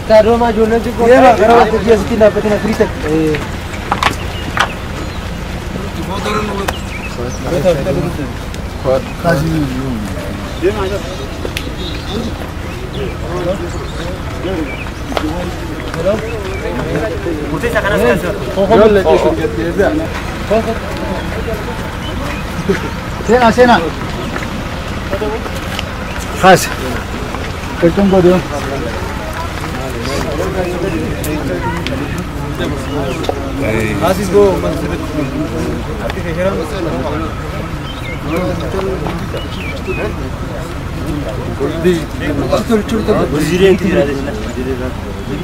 Kado maju nanti kok. Iya, karena waktu dia sih dapat nak kritik. Kasih. Dia mana? Putih sekarang sekarang. Sena. Khas. Ketemu kau dia. Aziz go.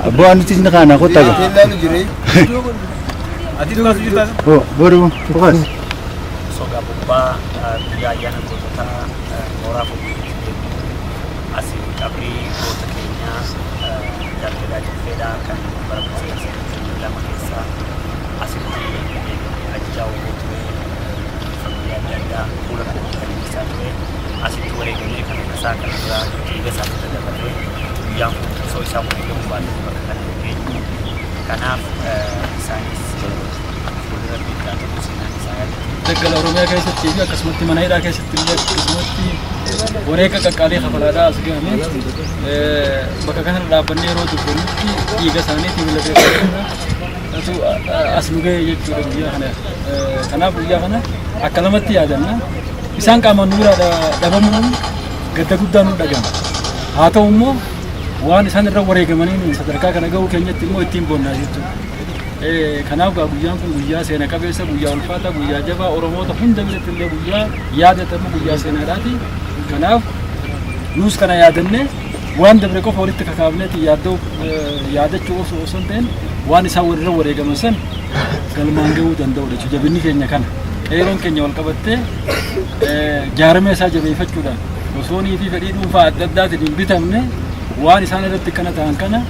Abu anu tu nak anak kota ke? Oh, baru bukan. Soga bumba biaya nak kota orang asing tapi kota Kenya dan beda kan berbagai dalam kisah asing ajau familia ada pulang dari sana asing tu orang ini kan kisah kan juga satu dapat yang sosial media membuat perkara ini karena sains boleh kita teruskan saya Tegal Oromia keessatti fi akkasumatti mana hidhaa keessatti illee akkasumatti wareega qaqqaalee kafalaadhaa as gahame bakka kana dhaabbanne yeroo dubbannutti dhiiga isaaniitiin lafa as nu ga'e jechuudha guyyaa kana. Kanaaf guyyaa kana akka lamatti yaadanna isaan qaamaan nuura dhabamuun gadda guddaa nu dhagama. Haa ta'u immoo waan isaan irra wareegamaniin sadarkaa kana ga'uu keenyatti immoo ittiin boonnaa jechuudha. Kanaaf guyyaan kun guyyaa seena qabeessa, guyyaa ulfaataa, guyyaa jabaa Oromoota hunda biratti illee guyyaa yaadatamu guyyaa seenaadhaati. Kanaaf nus kana yaadanne waan dabre qofa walitti kakaafneeti yaadachuu osoo hin ta'in waan isaan walirra wareegaman san galmaan ga'uu danda'udha jechuudha. Jabinni keenya kana qeeroon keenya wal qabattee jaaramee isaa jabeeffachuudhaan osoo niitii fedhii dhuunfaa adda addaatiin hin bitamne waan isaan irratti kana ta'an kana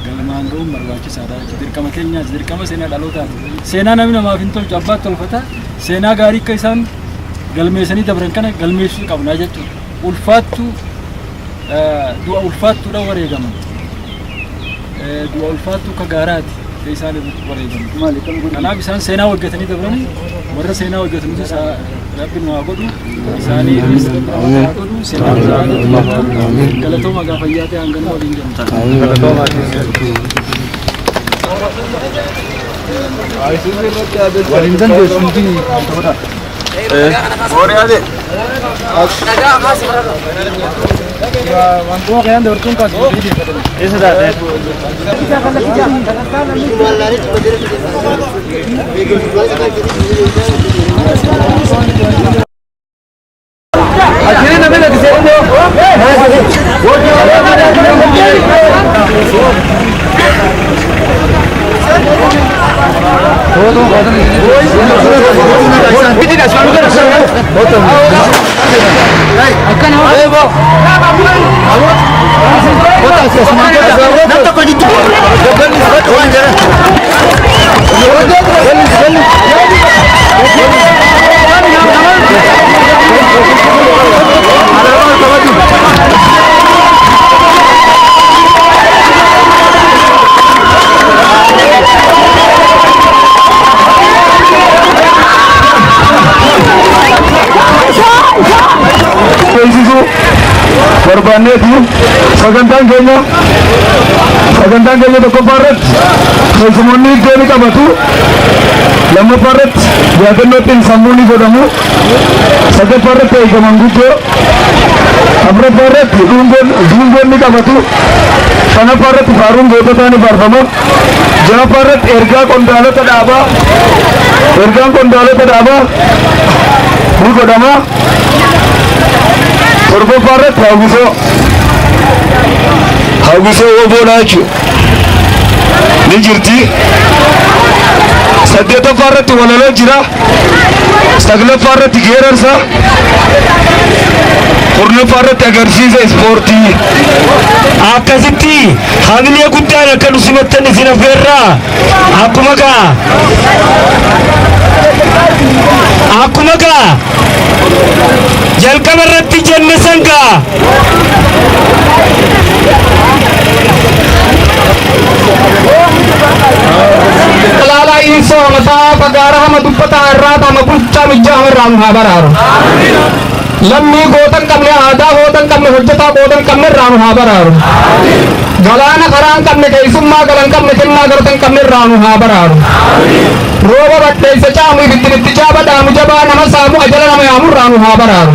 galmaan ga'uun barbaachisaadha jechuudha. Dirqama keenyaas dirqama seenaa dhalootaati. Seenaa namni namaaf hin tolchu abbaatti tolfata. Seenaa gaarii akka isaan galmeessanii dabran kana galmeessuu qabna jechuudha. Ulfaattuu du'a ulfaattuudha wareegaman. Du'a ulfaattuu akka gaaraati isaan irratti wareegaman. Kanaaf isaan seenaa hojjetanii dabranii warra seenaa hojjetanis Rabbiin waa godhu isaanii waa godhu seenaa isaanii galatooma gaafa fayyaatee hangana waliin jedhamta. Galatooma. Waliin dandeessuun fi taphataa. Booriyaade. Wantoota kayaan dabartuun kaasuu fi deeffatanii. Eessa taatee? Akhirnya namanya lagi sendiri. Korbannya itu sagantan kayaknya itu keparet semuni jadi kabatu lama paret dia kenotin samuni kodamu saja paret ya kemangujo apre paret dunggon ni kabatu sana paret barung goto tani barfama jana paret erga kondalo tada apa ni kodama Korban paret haguso obonachu ni jirti saddeta paret walalo jira sagla paret gerarsa kurna paret agarsiisa sporti akkasitti hamilee guddaan akka nusimattan isin affeerraa akkuma gaa akkuma kaa jalqaba irratti jenne sangaa Lala iso masa pagara hama duppata arrata hama bulcha mijja hama ram ha bararu lammi gotan kamne aada gotan kamne hujjata gotan kamne ram ha bararu galana kharan kamne kaisumma galan kamne kenna gartan kamne ram ha bararu roba batte se chamu bitti chaba damu jaba nama samu ajala nama yamu ram ha bararu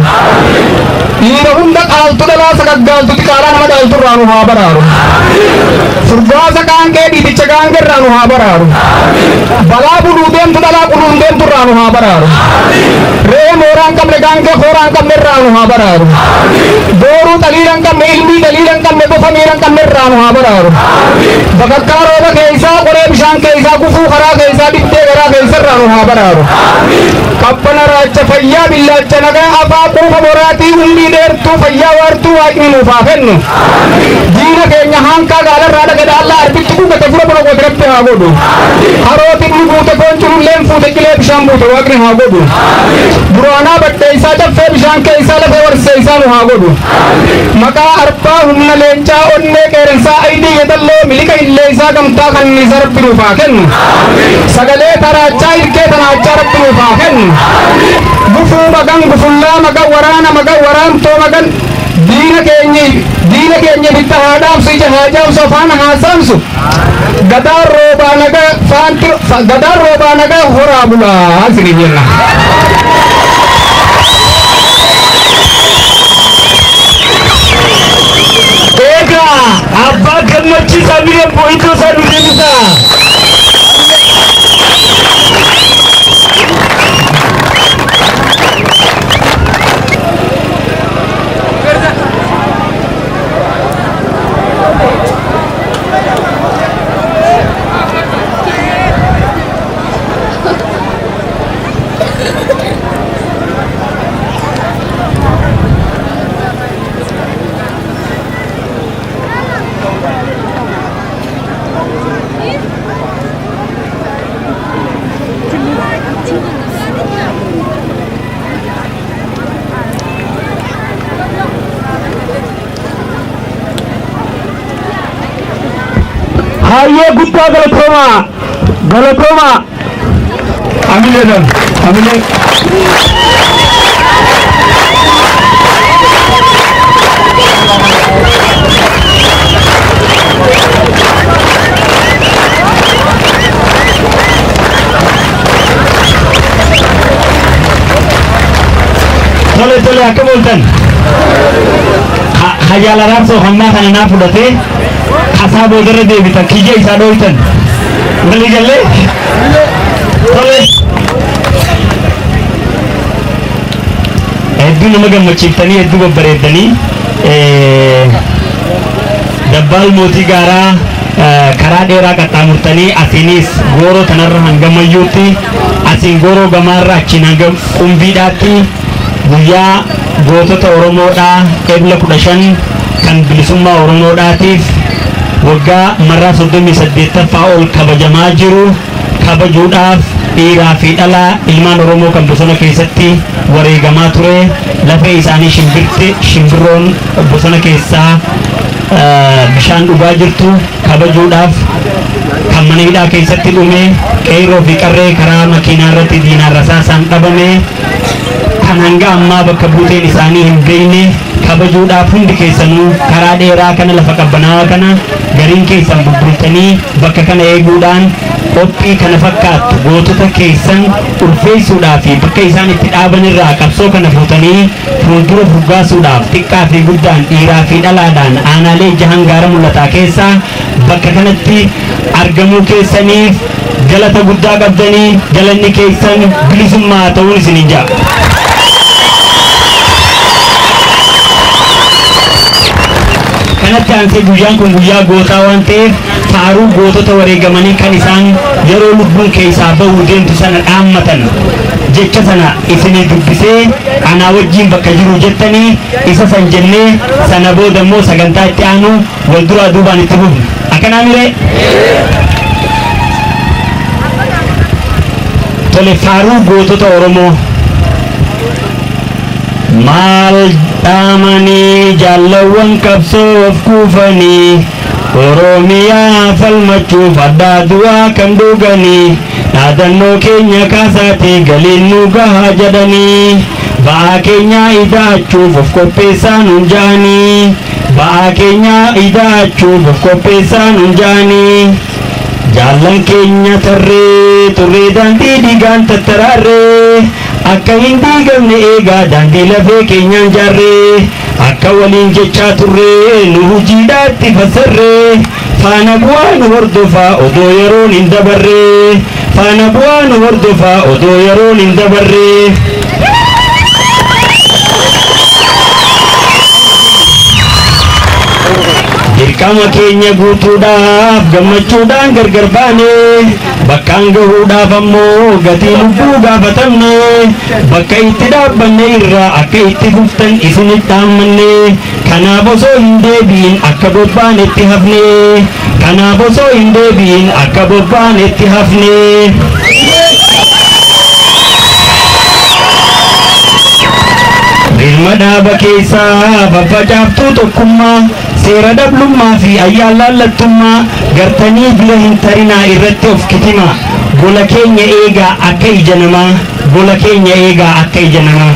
ira hunda altu dala sagaggal tu tikala nama daltu ram ha bararu surga kan ke di cegang ke ram ha bararu bala bulu dem tu dala bulu dem tu ram ha bararu re morang kamne gang ke khorang kamne ram ha bararu doru talirang kamne ilmi talirang kamne ko famirang kamne ram ha bararu bagakkaro ba keisa kore bishan keisa kufu khara keisa ditte gara keisa ram ha bararu kappana racha fayya billah chanaga apa ko morati ummi der tu fayya war tu akni mufafen dina ke nyahan ka galar rada ke Allah arbitu ku ke furo ko direct ha godu haro tikni ku te kon churu lem fu te kile bishan bu to akni ha godu burana batte isa jab fe bishan ke isa le war se isa ha godu maka arpa humna lencha onne ke rensa aidi yedallo milika ille isa gamta kan ni sarab tu faken sagale taracha irke taracha rab tu faken gufu magang gufulla maga waram to magan dina kenye bitta hadam si jahajam sofan hasamsu gadar roba naga horabula asriyella ega abba gammachi sabire poito sanudisa Haye gutta galatoma amile tole akka boltan hajala rabso hamma kana na fudate asabo dare deebita kiyya isa dhoytan wali galle tole hedduu nama gammachiiftanii hedduu babbareeddanii dabbal mootii gaaraa karaa dheeraa qaxxaamurtanii asiinis gooroo tanarra hanga mayyuutti asiin gooroo gamaarra achiin hanga qumbiidhaatti guyyaa gootota Oromoodhaa ebla 15 kan bilisummaa Oromoodhaatiif waggaa marraa 38ffaa ol kabajamaa jiru kabajuudhaaf dhiiraa fi dhalaa ilmaan Oromoo kan bosona keessatti wareegamaa ture lafee isaanii shimbirroon bosona keessaa bishaan dhugaa jirtu kabajuudhaaf kan mana hidhaa keessatti dhume qeerroo fi qarree karaa makiinaa irratti diinaan rasaasaan dhabame kan hanga ammaa bakka buuteen isaanii hin beekne kabajuudhaaf hundi keessanuu karaa dheeraa kana lafa qabbanaawaa kana gariin keessan bubbultanii bakka kana eeguudhaan qophii kana fakkaattu gootota keessan ulfeessuudhaaf fi bakka isaan itti dhaaban irraa qabsoo kana fuutanii fuuldura furgaasuudhaaf xiqqaa fi guddaan dhiiraa fi dhalaadhaan aanaalee jahan gaara mul'ataa keessaa bakka kanatti argamuu keessaniif galata guddaa qabdanii galanni keessan bilisummaa ta'uun isin hin jaa. kanatti aansee guyyaan kun guyyaa gootaa waan ta'eef faaruu gootota wareegamanii kan isaan yeroo lubbuun keessaa bahuu deemtu sana dhaammatan jecha sana isinii dubbisee anaa wajjiin bakka jiru jettanii isa san jennee sana booda immoo sagantaa itti aanu wal duraa duubaan itti bufnu akkanaa miree tole faaruu gootota Oromoo maal dhaamanii jaalawwan qabsoof kuufanii Oromiyaa falmachuuf addaa du'aa kan dhuganii dhaadannoo keenya kaasatii galiin nu gahaa jedhanii ba'aa keenya ida'achuuf of qopheessaa nun jaanii ba'aa keenya ida'achuuf of qopheessaa nun jaanii jaallan keenya tarree turree daandii dhiigaan tattaraarree akka hin diigamne eegaa daandii lafee keenyaan jaarree akka waliin jechaa turree nu hojiidhaatti fassarree faana bu'aa nu hordofaa odoo yeroon hin dabarree faana bu'aa nu hordofaa odoo yeroon hin dabarree. Dirqama keenya guutuudhaaf gammachuudhaan gargar baane bakkaan gahuudhaaf ammoo gatii lubbuu gaafatamne bakka itti dhaabbanne irraa akka itti fuftan isinitti haammanne kanaaf osoo hin deebiin akka bobbaan itti hafne kanaaf osoo hin deebiin akka bobbaan itti hafne. Ilma dhaaba keessaa faffacaaftuu tokkummaa seera dhablummaa fi ayyaan laallattummaa gartanii bila hin tarinaa irratti of kitimaa gola keenya eegaa akka ija namaa gola keenya eegaa akka ija namaa.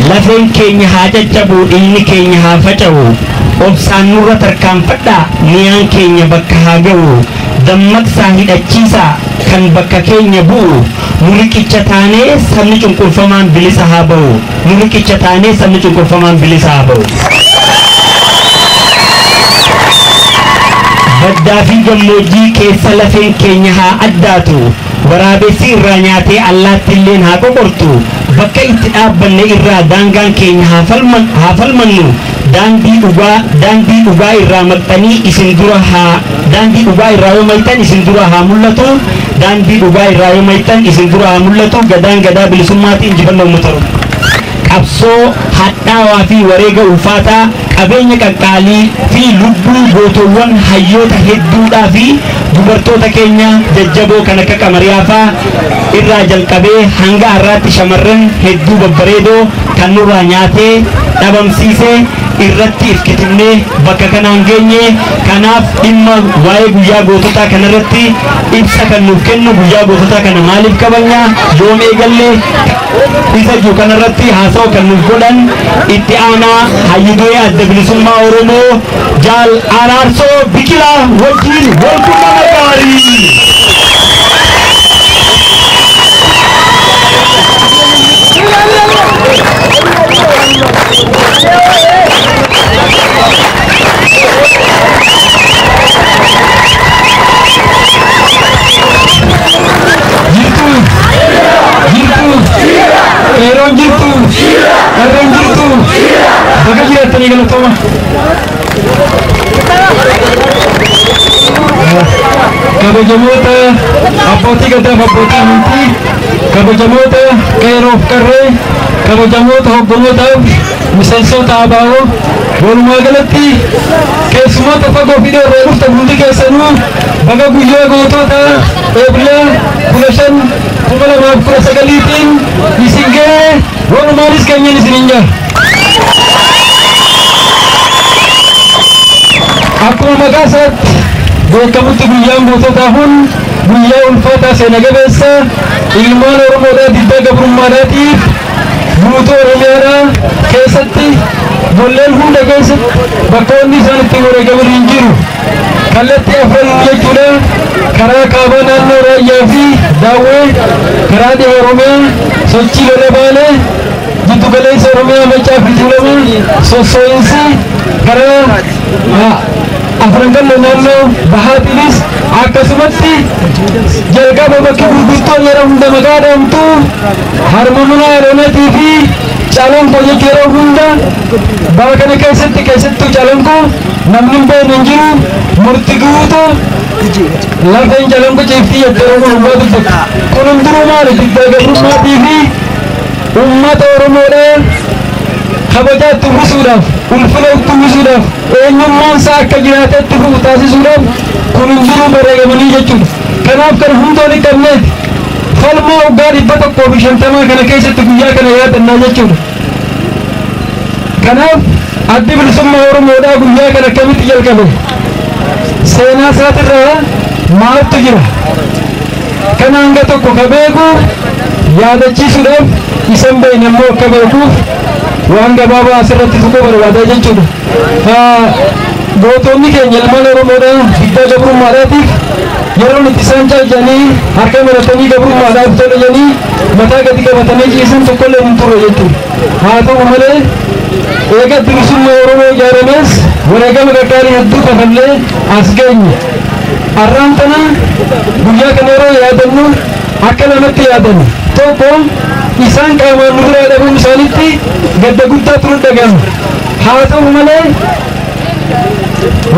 Lafeen keenya haa caccabu dhiigni keenya haa faca'u obsaan nurra tarkaanfadhaa miyaan keenya bakka haa ga'u dammaqsaa hidhachiisaa kan bakka keenya bu'u muriqicha taanee sabni cunqurfamaan bilisa haa ba'u muriqicha taanee sabni cunqurfamaan bilisa haa ba'u. Baddaa fi gammoojjii keessa lafeen keenya haa addaatu waraabessi irraa nyaatee allaattilleen haa qoqortu bakka itti dhaabbanne irraa daangaan keenya haa falmannu daandii dhugaa irraa maqxanii isin dura haa daandii dhugaa irraa yoo maytan isin dura haa mul'atu daandii dhugaa irraa yoo maytan isin dura haa mul'atu gadaan gadaa bilisummaatiin injifannoo uummata Oromoo. Qabsoo hadhaawaa fi wareega ulfaataa qabeenya qaqqaalii fi lubbuu gootowwan hayyoota hedduudhaa fi dubartoota keenya jajjaboo kan akka Qamariyaafaa irraa jalqabee hanga har'aatti shamarran hedduu babbareedoo kan nurraa nyaatee dhabamsiisee irratti ifkitimnee bakka kanaan geenye kanaaf dhimma waa'ee guyyaa goototaa kanarratti ibsa kan nuuf kennu guyyaa goototaa kana maaliif kabajna yoom eegalle isa jiru kanarratti haasa'u kan nuuf godhan itti aanaa hayyuduree adda bilisummaa Oromoo Jaal Araarsoo Biqilaa wajjin walqunnamtii gaarii. kabajamoota abbootii gadaaf abbootii amantii kabajamoota qeeroof qarree kabajamoota hoggolootaaf miseensota abaa'oo walumaa galatti keessumoota fagoo fi dheeroo dhuftan hundi keessanuu baga guyyaa gootota eebila 15/2019tiin isin ga'ee walumaanis keenyan isinin jira. Akkuma maqaa isaatti beekamutti guyyaan goototaa kun guyyaa ulfaataa seena qabeessa ilmaan Oromoodhaa diddaa gabrummaadhaatiif guutuu Oromiyaadhaa keessatti bolleen hunda keessatti bakkoonni isaan itti wareegaman hin jiru. Kallattii afran jechuudha karaa kaabaa naannoo Raayyaa fi Daawwee karaa dhiha Oromiyaa sochii lola Baalee jiddu galeessa Oromiyaa Maccaa fi Tuulamaa sossoo'insi karaa afrangallo naannoo bahaatiinis akkasumatti jalqaba bakki gurguddoon yeroo hunda maqaa dhaamtu harmamuna Oromiyaatii fi Calanqoo jechuu yeroo hunda bara kana keessattuu Calanqoo namni hin beekne hin jiru murtii guutuu lafeen Calanqoo ciiftii jettee Oromoon hundaatu jirti. Kun hundinuu maali diddaa gabrummaatii fi uummata Oromoodhaa kabajaatti uwwisuudhaaf ulfina uwwisuudhaaf eenyummaan isaa akka jiraatetti fufu taasisuudhaaf kun hundinuu bareegamanii jechuudha. Kanaaf kan hunda walitti qabneeti falmaa waggaa 150 kana keessatti guyyaa kana yaadannaa jechuudha. Kanaaf addi bilisummaa Oromoodhaa guyyaa kana akkamitti jalqabe? Seenaa isaatirraa maaltu jira? Kana hanga tokko ka beeku yaadachiisuudhaaf isan beekne immoo akka beekuuf waan gabaabaa asirratti tuquu barbaada jechuudha. Gootonni keenya ilmaan Oromoodhaa diddaa gabrummaadhaatiif yeroo itti isaan caajanii harka maratanii gabrummaadhaaf tolayanii mataa gadi qabatanii ciisan tokkollee hin turre jechuudha. Haa ta'u malee eega bilisummaa Oromoo ijaarames wareegama gaggaarii hedduu kafallee as geenye. Har'aan tana guyyaa kana yeroo yaadannu akka namatti yaadannu tokko isaan qaamaan nu biraa dhabuun isaanitti gadda guddaa ture dhagahama. Haa ta'u malee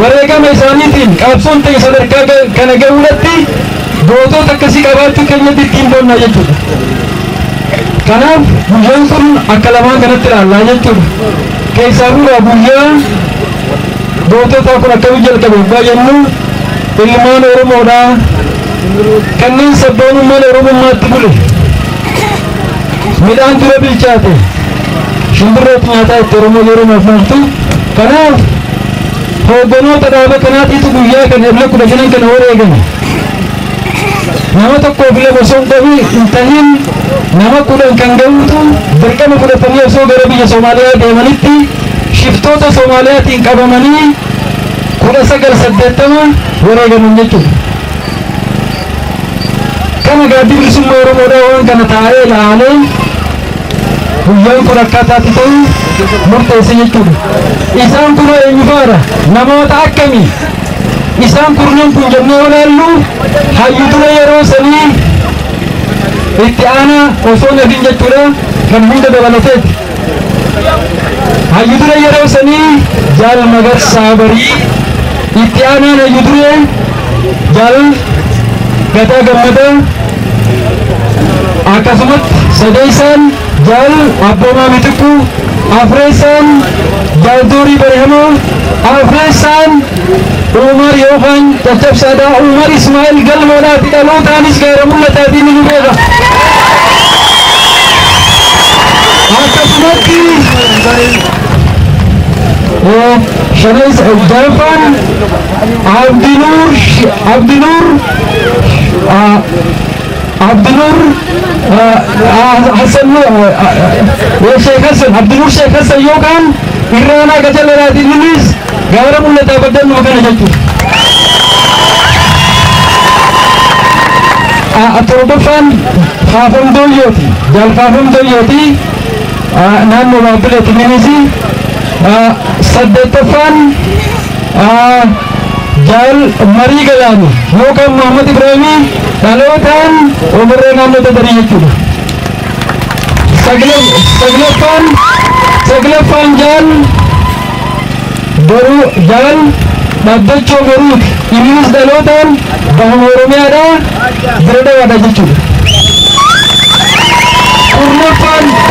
wareegama isaaniitiin qabsoon ta'e sadarkaa kana gahuudhatti gootota akkasii qabaachuu keenyatti ittiin boonnaa jechuudha. Kanaaf guyyaan kun akka lamaan kanatti ilaallaa jechuudha. Keessaafuudha guyyaa goototaa kun akkamitti jalqabe yoo jennu ilmaan Oromoodhaa kanneen sabboonummaan Oromummaatti bule midhaan dura bilchaate shimbirroota nyaataa itti Oromoo yeroo maafnaftu. Kanaaf hoogganoota dhaaba kanaatiitu guyyaa kana irra 15 kana wareegame. Nama tokkoof lama osoo hin tahin nama 10 kan gahuutu dirqama fudhatanii osoo gara biyya Somaaliyaa deemanitti shiftoota Soomaaliyaatiin qabamanii 1980 wareegaman jechuudha. Kana gaaddi bilisummaa Oromoodhaa waan kana taa'ee ilaalee guyyaan kun akkaataatti ta'u murteesse jechuudha. Isaan kun eenyufaadha? Namoota akkamii? Isaan kurnan kun jennee olaallu hayyutura yeroo sanii itti aanaa osoo nafin jechuudha kan hunda dabalateeti. Hayyutura yeroo sanii Jaal Magarsaa Barii itti aanaan hayyuture Jaal Gadaa Gammadaa akkasumatti sadeessaan Jaal Abboomaa Mitikkuu afreessaan Jaal Doorii Barihamoo afreessaan Umar Yookaan caccabsaadhaa Umar Ismaa'il Galmoodhaati dhalootaanis gaara mul'ataatiin ni beeka. Akkasumatti shanees Jalfaan Abdinuur Hassan Sheekh Hassan Abdinuur Sheekh Hassan yookaan Irraanaa Gajallaraatiin innis gaara mul'ataa baddannuma kana jechuudha. Torbaffaan Faafam Dooyyooti. Jaal Faafam Dooyyooti naannoo Baabbileeti innis. Saddeettaffaan Jaal Marii Galaani yookaan Muhammad Ibraahimii dhalootaan Omirree naannoo Tatarii jechuudha. Saglaffaan Jaal Dhaabbachoo Boruuti innis dhalootaan Bahama Oromiyaadhaa bira dhawaadha jechuudha.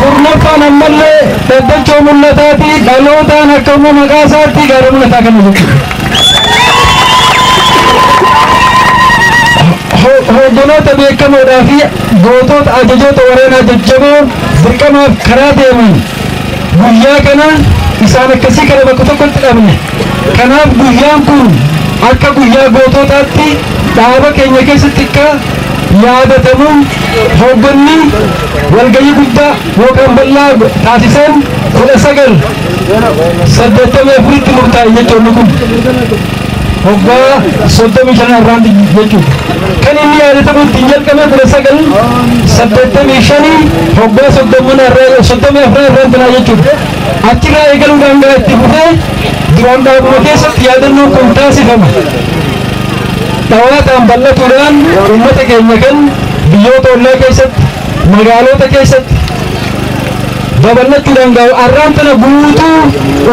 Kurnaffaan ammallee Dhaabbachoo Mul'ataati dhalootaan akkuma maqaa isaatti gaara mul'ataa kana jechuudha. Hoogganoota beekamoodhaa fi gootota ajajoota waraanaa jajjaboo dirqamaaf karaa deeman guyyaa kana isaan akkasii kana bakka tokkotti dhabne. Kanaaf guyyaan kun akka guyyaa goototaatti dhaaba keenya keessatti akka yaadatamu hoogganni walgahii guddaa yookaan bal'aa taasisan 1984tti murtaa'e jechuudha kun. Hoggaa 35 irraan jechuudha. Kan inni yaadatamu ittiin jalqabe 1985 hoggaa 34 irraan bilaa jechuudha. Achirraa eegaluudhaan gara itti fufee duraan dhaabuma keessatti yaadannoon kun taasifama. Dhawaataan bal'atuudhaan uummata keenya kan biyyoota ollaa keessatti magaalota keessatti babal'achuudhaan gahu har'aan tana guutuu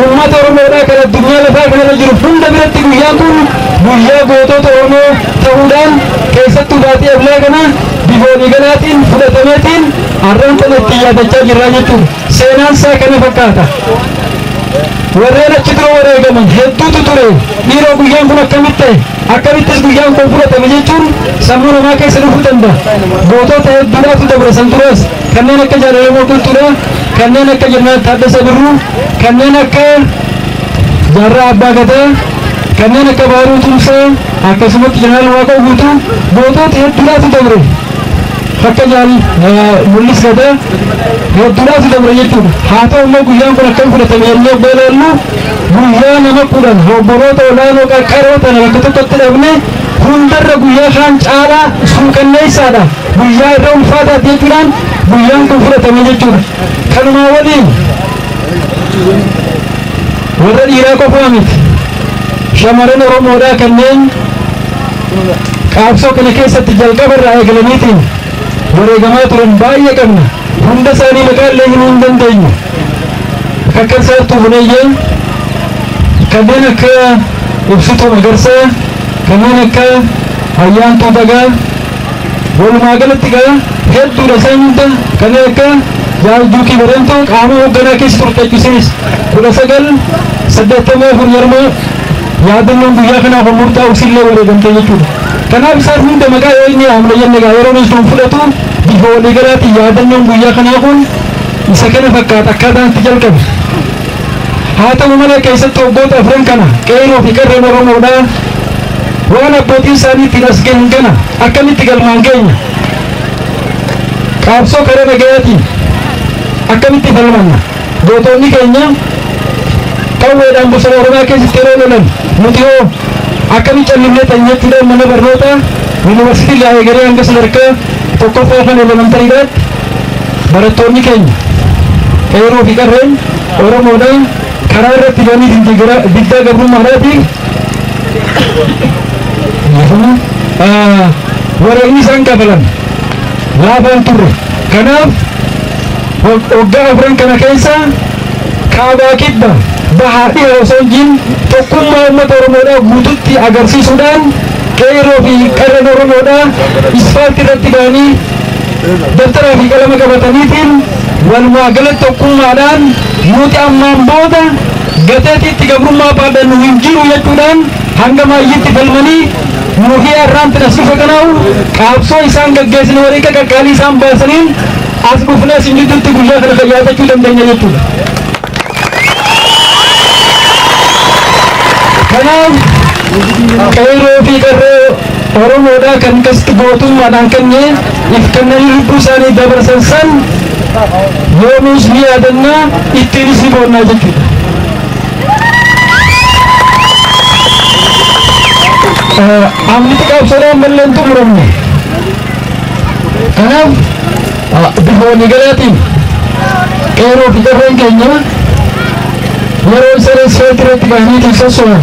uummata Oromoodhaa kan addunyaa lafaa kanarra jiru hunda biratti guyyaan kun guyyaa gootota Oromoo ta'uudhaan keessattuu baatii eblaa kana bifa waliigalaatiin fudhatameetiin har'aan tana ittiin yaadachaa jirra jechuudha. seenaan isaa kana fakkaata. Warreen achi dura wareegaman hedduutu ture. Dhiiroo guyyaan kun akkamittis guyyaan kun fudhatame jechuun sammuu namaa keessa dhufuu danda'a. Gootota hedduudhaatu dabarsan turas kanneen akka Jaalalee Qulxuudha, kanneen akka Jeneraal Taaddasaa Birruu, kanneen akka Jaarraa Abbaa Gadaa, kanneen akka Baaruu Tumsaa, akkasumatti Jeneraal Waaqoo Guutuu gootota hedduudhaatu dabre. Akka Mul'is Gadaa hedduudhaatu dabre jechuudha. Haa ta'u immoo guyyaan kun akkam fudhatame jennee beelallu guyyaa nama kudhan hobboroota olaanoo qaqqaroo tana bakka tokkotti dhabne hundarra guyyaa kaan caalaa suukanneessaadha. Guyyaa irra ulfaataati jechuudhaan guyyaan kun fudhatame jechuudha. Kanumaa waliin warra dhiiraa qofaa miti. Shamarran Oromoodhaa kanneen qabsoo kana keessatti jalqaba irraa eegalaniitiin wareegamaa turan baay'ee qabna. Hunda isaanii maqaa illee himuu hin dandeenyu. Akka Saartuu Buneeyyee, kanneen akka Ibsituu Magarsaa, kanneen akka Ayyaantuu Dagaa, walumaa galatti hedduudha isaan hunda kanneen akka Jaarjuukii Barentoo qaama hoogganaa keessa turte jechuunis 1984 yeroo yaadannoon guyyaa kanaaf murtaa'u sillee wareegamte jechuudha. Kanaaf isaan hunda maqaa yoo inni haamla jenne yeroo inni sun fudhatu bifa waliigalaatiin yaadannoon guyyaa kanaa kun isa kana fakkaata akkaataan itti jalqabe. Haa ta'u malee keessatti waggoota afran kana qeerroo fi qarreen Oromoodhaa waan abbootiin isaanii ittiin as gahan kana akkamitti galmaan geenya? Qabsoo karaa nagayaatiin akkamitti falmanna? Gootonni keenya qawweedhaan bosona Oromiyaa keessatti yeroo lolan nuti hoo akkamitti callimnee teenyeettiidhaan mana barnootaa yuunivarsiitii irraa eegalee hanga sadarkaa tokkoffaa kan elemantariidhaatti barattoonni keenya qeerroo fi qarreen Oromoodhaan karaa irratti banii diddaa gabrummaadhaatiif wareegni isaan kafalan laafaan turre. Kanaaf waggaa afran kana keessa kaabaa kibba bahaa dhiha osoo hin jiin tokkummaa uummata Oromoodhaa guututti agarsiisuudhaan qeerroo fi qarreen Oromoodhaa isfaaltii irratti ba'anii dabtaraa fi qalama qabataniitiin walumaa galatti tokkummaadhaan nuti ammaan booda gateetiitti gabrummaa baadhannu hin jiru jechuudhaan hanga maayyiitti falmanii nuufii har'aan tinasifa kanaahu qabsoo isaan gaggeessine wareega qaqqaalii isaan baasaniin as dhufnee isin gidduutti guyyaa kana fayyaatachuu dandeenya jechuudha. Kanaaf qeerroo fi qarree Oromoodhaa kan akkasitti gootummaadhaan kennee if kennanii lubbuu isaanii dabarsan san yoomiis ni yaadannaa ittiinis ni boonnaa jechuudha. Amni qabsoodhaan malleen xumuramne. Kanaaf bifa waliigalaatiin qeerroo fi qarreen keenya yeroo isaan isfaaltii irratti bahanii sosso'an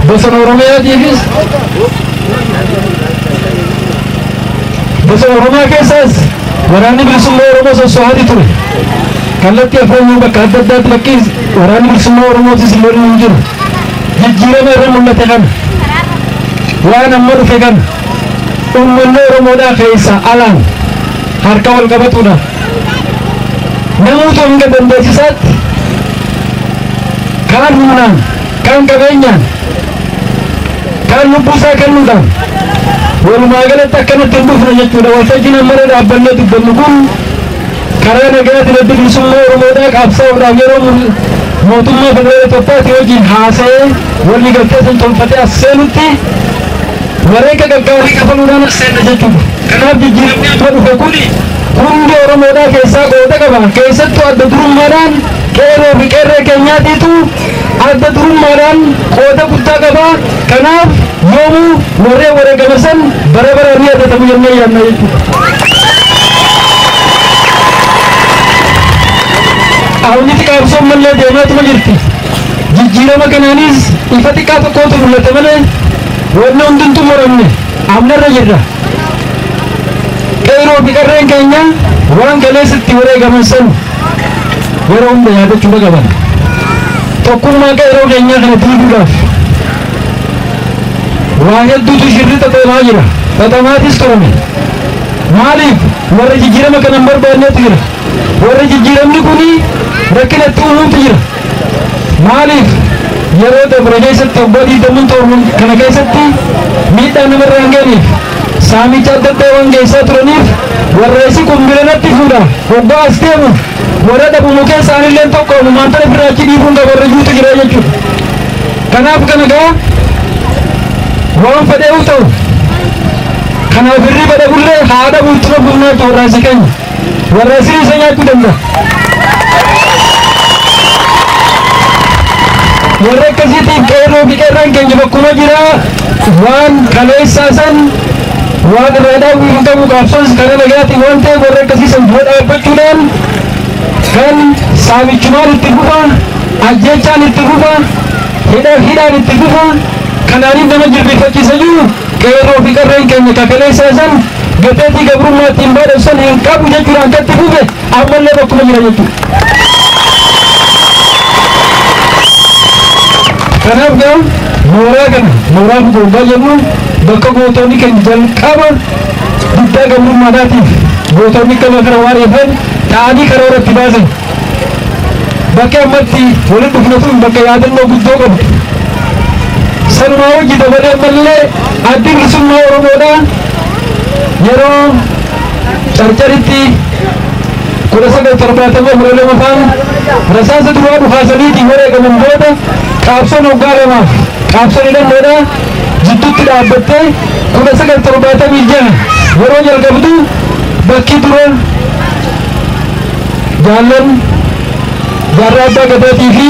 bosona Oromiyaatiifis bosona Oromiyaa keessaas waraanni bilisummaa Oromoo sosso'aati ture. Kallattii afranii bakka adda addaatti bakki waraanni bilisummaa Oromootis illee hin jiru. Jijjiirama irra mul'ate kana waan amma dhufe kana uummanni Oromoodhaa keessa alaan harka wal qabatuudhaan namoota hanga dandeessisaatti kaan humnaan, kaan qabeenyaan, kaan lubbuu isaa kennuudhaan walumaa galatti akkanatti hin dhufne jechuudha. Waltajjiin ammallee dhaabbannee dubbannu kun karaa nagayaatiin adda bilisummaa Oromoodhaa qabsaa'uudhaaf yeroo mootummaa federaalaa Itoophiyaatti wajjin haasa'ee walii galtee san tolfatee as seenutti wareega gaggaarii kafaluudhaan as seena jechuudha. Kanaaf jijjiiramni amma dhufe kun hundi Oromoodhaa keessaa qooda qaba. Keessattuu adda durummaadhaan qeerroo fi qarree keenyaatiitu adda durummaadhaan qooda guddaa qaba. Kanaaf yoomuu warreen wareegame san bara baraan ni yaadatamu jennee yaadna jechuudha. Awwiti qabsoon mallee deemaatuma jirti. Jijjiirama kanaanis ifa xiqqaa tokkootu mul'ate malee wanni hundintuu muramne amnarra jirra. Qeerroo fi qarreen keenya waan galeessitti wareegaman san yeroo hunda yaadachuu qaban. Tokkummaa qeerroo keenyaa kana diiguudhaaf waa hedduutu shirri xaxamaa jira. Xaxamaatis turame. Maaliif warra jijjiirama kana hin barbaanneetu jira. warri jijjiiramni kuni rakkinatti uumuutu jira. Maaliif yeroo dabre keessatti obboodii damuun ta'u kana keessatti miidhaa namarra hin geenyeef saamicha adda addaa waan geessaa turaniif warra isi qumbilanatti fuudha hoggaa as deemu warra dhabumu keessaan illee tokko uumaan tana firaachi dhiibuun gabarra juutu jira jechuudha. Kanaaf kana gaa waan fedhee ta'u kanaaf hirriba dhabullee haadha bultuma bulmaatu warra isi keenya warra isi isa nyaachuu danda'a. warra akkasiitiif qeerroo fi qeerraan keenya bakkuma jira waan kaleessaa san waan irraa dhaabuu hin qabu qabsoos kana nagaatiin waan ta'eef warra akkasii san dura dhaabbachuudhaan kan saamichumaan itti fufa ajjechaan itti fufa hidhaan itti fufa kanaaniif nama jilbeeffachiisa jiru qeerroo fi qeerraan keenya kakaleessaa san gateetii gabrummaattiin baadhessan hin qabu jechuudhaan gatti fufe ammallee bakkuma jira jechuudha. Kanaaf gaa mooraa kana mooraa fuuldura jennu bakka gootonni keenya jalqaba diddaa gabrummaadhaatiif gootonni kana waan eegan ta'anii karaa irratti baasan bakka ammatti walitti dhufnatuun bakka yaadannoo guddoo qabdu. Sanumaa hojii dabalee ammallee addi bilisummaa Oromoodhaa yeroo carcaritti 1972 faan rasaasa duraa dhufaasaniitiin wareegaman booda qaabsoon hoggaa lamaaf qaabsoon hidhannoodhaa jidduutti dhaabbattee 1976 yeroo jalqabdu bakki dura jaallan jaarraa abbaa gadaatii fi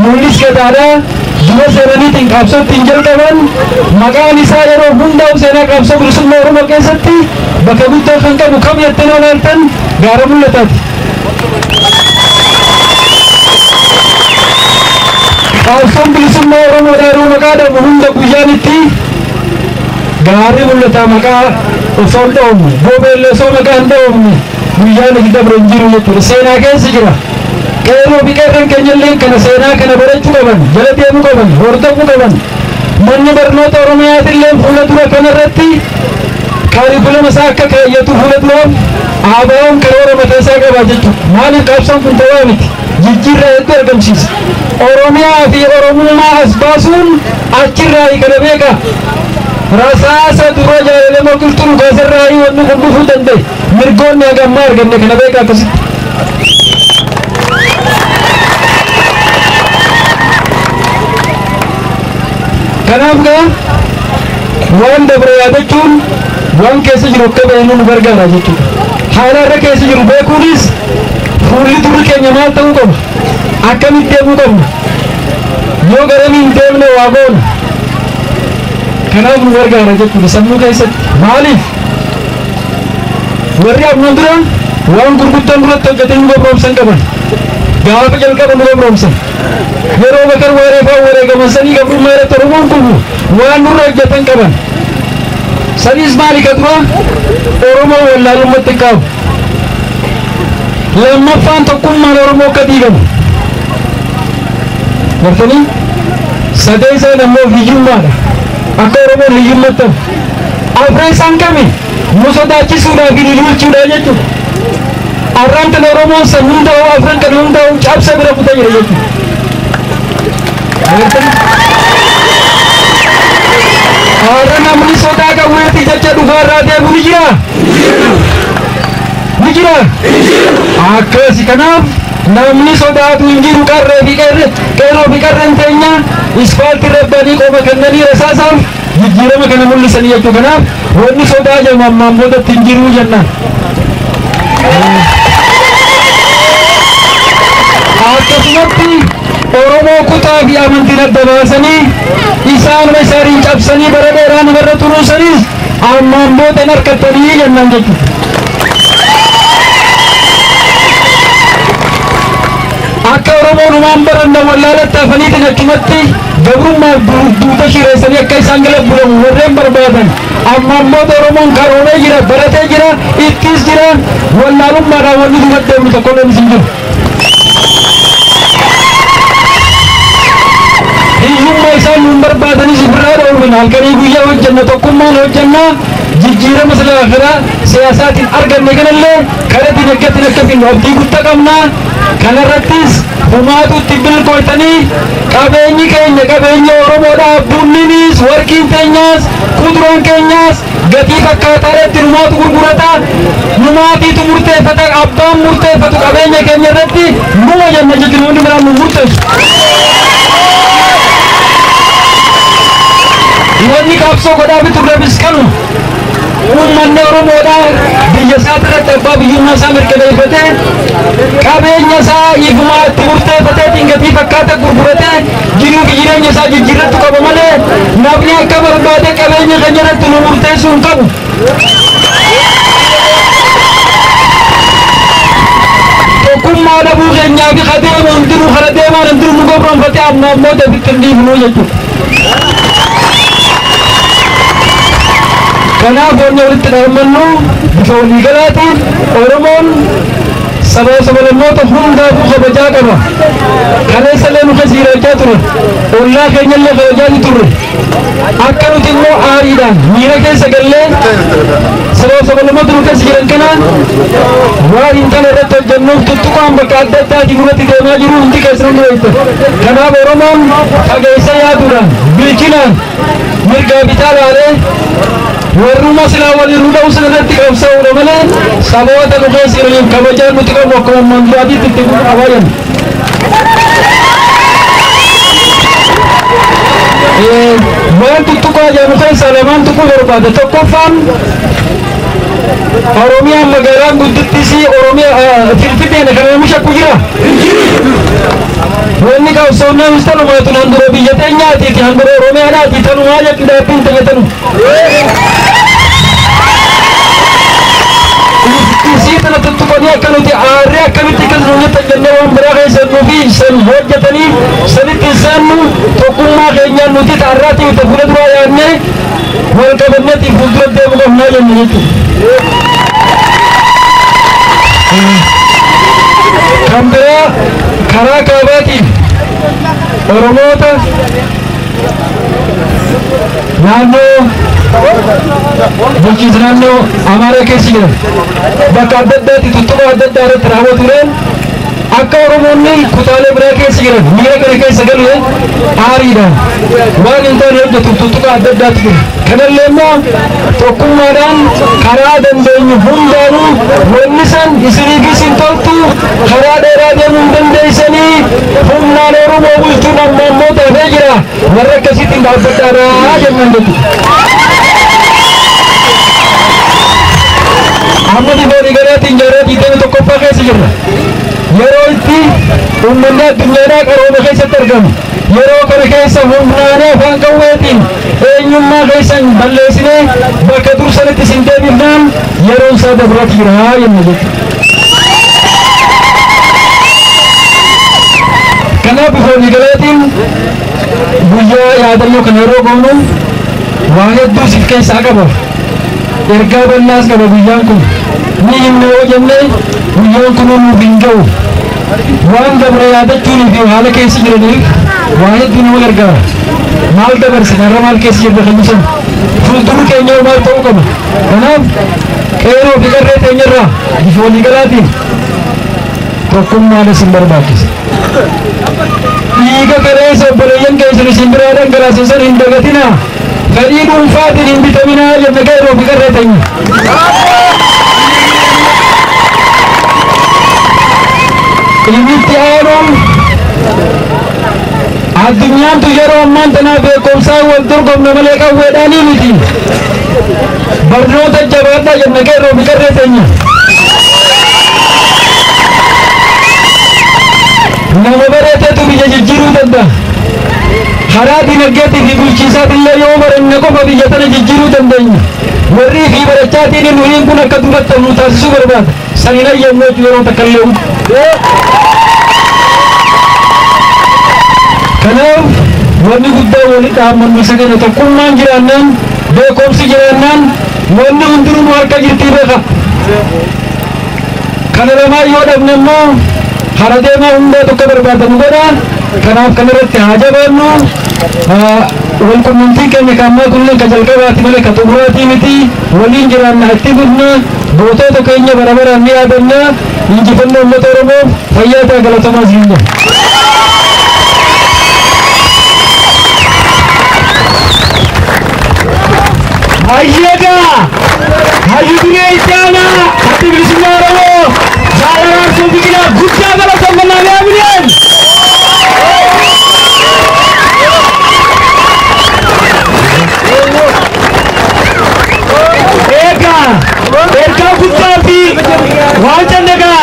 mul'is gadaadhaa dura seenaniitiin qaabsootiin jalqaban maqaan isaa yeroo hundaa'u seenaa qaabsoo bilisummaa Oromoo keessatti bakka guddaa kan qabu kam jettanii olaaltan gaara mul'ataati. Qaabsoon bilisummaa Oromoodhaa yeroo maqaa dhabu hunda guyyaanitti gaarri mul'ataa maqaa osoo hin dha'umne boobeellee osoo maqaa hin dha'umne guyyaan itti dabre hin jiru jechuudha. Seenaa keessa jira. Qeerroo fi qeerraan keenyallee kana seenaa kana barachuu qaban jala deemuu qaban hordofuu qaban manni barnoota Oromiyaatillee fuula dura kanarratti kaarikulama isaa akka kaayyatu fuula duraaf ABO'n karoora mataa isaa qaba jechuudha. Maaliif qaabsoon kun ta'aa miti jijjiirraa hedduu argamsiisa. Oromiyaa fi Oromummaa as baasuun achirraa kana beeka. Rasaasa dura jaalalama qilxuu gaasarraa wanni kun dhufuu danda'e mirgoonni hagammaa arganne kana beeka akkasitti. Kanaaf gaa waan dabre yaadachuun waan keessa jiru akka beeknu nu gargaara jechuudha. Haala irra keessa jiru beekuunis fuulli durri keenya maal ta'uu qaba akkamitti deemuu qabna yoo garamiin hin deemne waa goona. Kanaaf nu gargaara jechuudha sammuu keessatti. Maaliif warri ammaan dura waan gurguddaa duratti hojjetanii gabroomsan qaban gaafa jalqaba nu gabroomsan yeroo bakar wareefaa wareegaman sanii gabrummaa irratti Oromoon kun waan nurra hojjetan qaban saniis maali ka dura Oromoo wallaalummaatti qabu lammaffaan tokkummaan Oromoo akka diigamu gartanii sadeessaan ammoo hiyyummaadha akka Oromoon hiyyummaatti ta'u afreen isaan kami nu sodaachisuudhaa fi nu bulchuudhaa jechuudha. Arraan kan Oromoon san hundaa'u afran kan hundaa'u cabsa bira kutee jira jechuudha. Arra namni sodaa qabuutti jecha dhufaarraa deemu ni jira. Ni jira. Akkasi kanaaf namni sodaatu hin jiru qarree fi qeerroo fi qarreen teenya ispaaltii rabbanii qofa kennanii rasaasaaf jijjiirama kana mul'isanii jechuudha. Kanaaf wanni sodaa jedhamu ammaan boodatti hin jiru jennaan. Akkasumatti Oromoo kutaa fi amantiin adda baasanii isaanuma isaanii cabsanii bara dheeraa namarra turuusanis ammaan booda hin harkattanii jennaan jechuudha. Akka Oromoon umaan baranna wallaalatti hafaniitiin achumatti gabrummaaf duuba shireessanii akka isaan galabbulamu warreen barbaadan ammaan booda Oromoon karooree jira baratee jira ittis jira wallaalummaadhaan wanni duuba deemu tokko illee hin jiru. Hiyyummaa isaan nun barbaadanis birraa dhowwin halkanii guyyaa hojjenna tokkummaan hojjenna jijjiirama sila akhiraa siyaasaatiin arganne kanallee karaa dinagdeetiin akkasiin abdii guddaa qabna kanarrattis humaatuutti bilkootanii qabeenyi keenya qabeenya Oromoodha bunninis warqiin keenyas kuduraan keenyas gatii fakkaataadhaatti numaatu gurgurata numaatiitu murteeffata abbaan murteeffatu qabeenya keenya irratti numa jenna jechuun hundi biraan nu murteessu. Wanni qabsoo godhaa biturreefis kanu uummanni Oromoodha biyya isaatti irratti abbaa biyyummaa isaa mirkaneeffatee qabeenya isaa ifumaa itti murteeffatee gatii fakkaata gurguratee jiruu fi jireenya isaa jijjiirratu qaba malee namni akka barbaade qabeenya keenya irratti nu murteessuu hin qabu. Tokkummaa dhabuu keenyaa fi kadeema hundinuu kara deemaan hundinuu nu gobroonfatee amma ammoo deebitti hin dhiifnuu jechuudha. Kanaaf wanni walitti dhaammannu bifa waliigalaatiin Oromoon sablammoota hundaafuu kabajaa qaba. Kaleessallee nu kasiirachaa ture. Ollaa keenyallee kabajaa turre. Akka nuti immoo aariidhaan miira keessa gallee sablammoota nu keessa jiran kanaan waan hin taane irratti hojjennuuf tuttuqaan bakka adda addaatiin irratti deemaa jiru hundi keessa nu beekta. Kanaaf Oromoon fageessee yaaduudhaan bilchinaan mirgaa bitaa laalee warruma silaa waliin hunda'u sanarratti qabsaa'uudha malee saboota nu keessa jiraniif kabajaan nuti qabu akkuma manduraatiitti itti qabayan. Waan tuttuqaa jedhamu keessaa lamaan tuquu barbaada. Tokkoffaan Oromiyaan magaalaan guddittis Finfinneen kan oomisha ku jira. Wanni qabsoonnaan tanumaatu handura biyya teenyaatiiti handura Oromiyaadhaati tanumaa jedhu dhaabbiin tayyatanu. Isii tana tuttuqanii akka nuti aarree akkamitti akkas nuti tajjannee waan biraa keessannuu fi san hojjetanii sanitti isaannu tokkummaa keenyaan nuti taarraatii itti fuula duraa yaadnee wal qabanneetii fuuldura deemu qabnaa jennu jechuudha. Kan biraa karaa kaabaatiin Oromoota naannoo bulchiinsa naannoo Amaaraa keessa jiran bakka adda addaatti tuttuqaa adda addaa irratti raawwatuudhaan akka Oromoonni kutaalee biraa keessa jiran miira kana keessa galuun aariidhaan waan hin taane hojjetu tuttuqaa adda addaatti jira. Kanallee immoo tokkummaadhaan karaa dandeenyu hundaanuu wanni san isiniifis hin toltu karaa dheeraa deemuu hin dandeessanii humnaan Oromoo bulchuun amma ammoo ta'ee jira warra akkasitti dhaabbadhaadhaa jennan jechuudha. Amma dibooni garaatiin jaarraa 21ffaa keessa jirra. Yeroo itti uummanni addunyaadhaa qarooma keessatti argamu. Yeroo kana keessa humnaanee afaan qawweetiin eenyummaa keessan balleessinee bakka dursanitti isin deebifnaan yeroon isaa dabraa jira jenna jechuudha. Kanaaf bifa waliigalaatiin guyyaa yaadannoo kana yeroo goonu waa hedduu si keessaa qaba. Ergaa bal'aas qaba guyyaan kun. Ni himne yoo jenne guyyaan kun nuuf hin ga'u. Waan dabre yaadachuun fi haala keessa jiraniif waa hedduu nama gargaara. Maal dabarsina irra maal keessa jirra kan ibsan. Fuuldurri keenya maal ta'uu qaba. Kanaaf qeeroo fi qarree keenyarraa bifa waliigalaatiin tokkummaan isin barbaachisa. Dhiiga kaleessa obboleeyyan keessan isin biraa dhangalaasan hin dagatinaa. Fedhii dhuunfaatiin hin bitaminaa jenna qeeroo fi qarree keenya. Ibitti aanuun addunyaan tu yeroo ammaan tanaa beekumsaa wal dorgomna malee qawweedhaanii miti. Barnoota jabaadhaa jenna qeeroo fi qarree keenya. Nama bareeteetu biyya jijjiiruu danda'a. Karaa dinagdeetii fi bulchiinsaatillee yoo baranne qofa biyya tana jijjiiruu dandeenya. Warri fi barachaatiin nuyiin kun akka duratti nu taasisuu barbaada. Sanina yemmuu yeroo takka illee kanaaf wanni guddaa walitti dhaammannu isa kana tokkummaan jiraannaan beekumsi jiraannaan wanni hundinuu harka jirtii beeka. Kana lamaa yoo dhabne immoo hara deemaa hundee tokko barbaadamu godha. Kanaaf kanarratti haa jabaannu. Wal qunnamtii keenya kaammaa kunneen ka jalqabaati malee ka xumuraatii miti. Waliin jiraanna itti fufna. Gootota keenya bara baraan ni yaadanna. Injifannoo uummata Oromoof fayyaa ta'aa galatamaa siin jedha. Hayyada hayyuduree ijaana ati bilisummaa Oromoo jaalalaa sun biqilaa guddaa galatamannaa yaamneen. Ergaa guddaa fi waan jannagaa.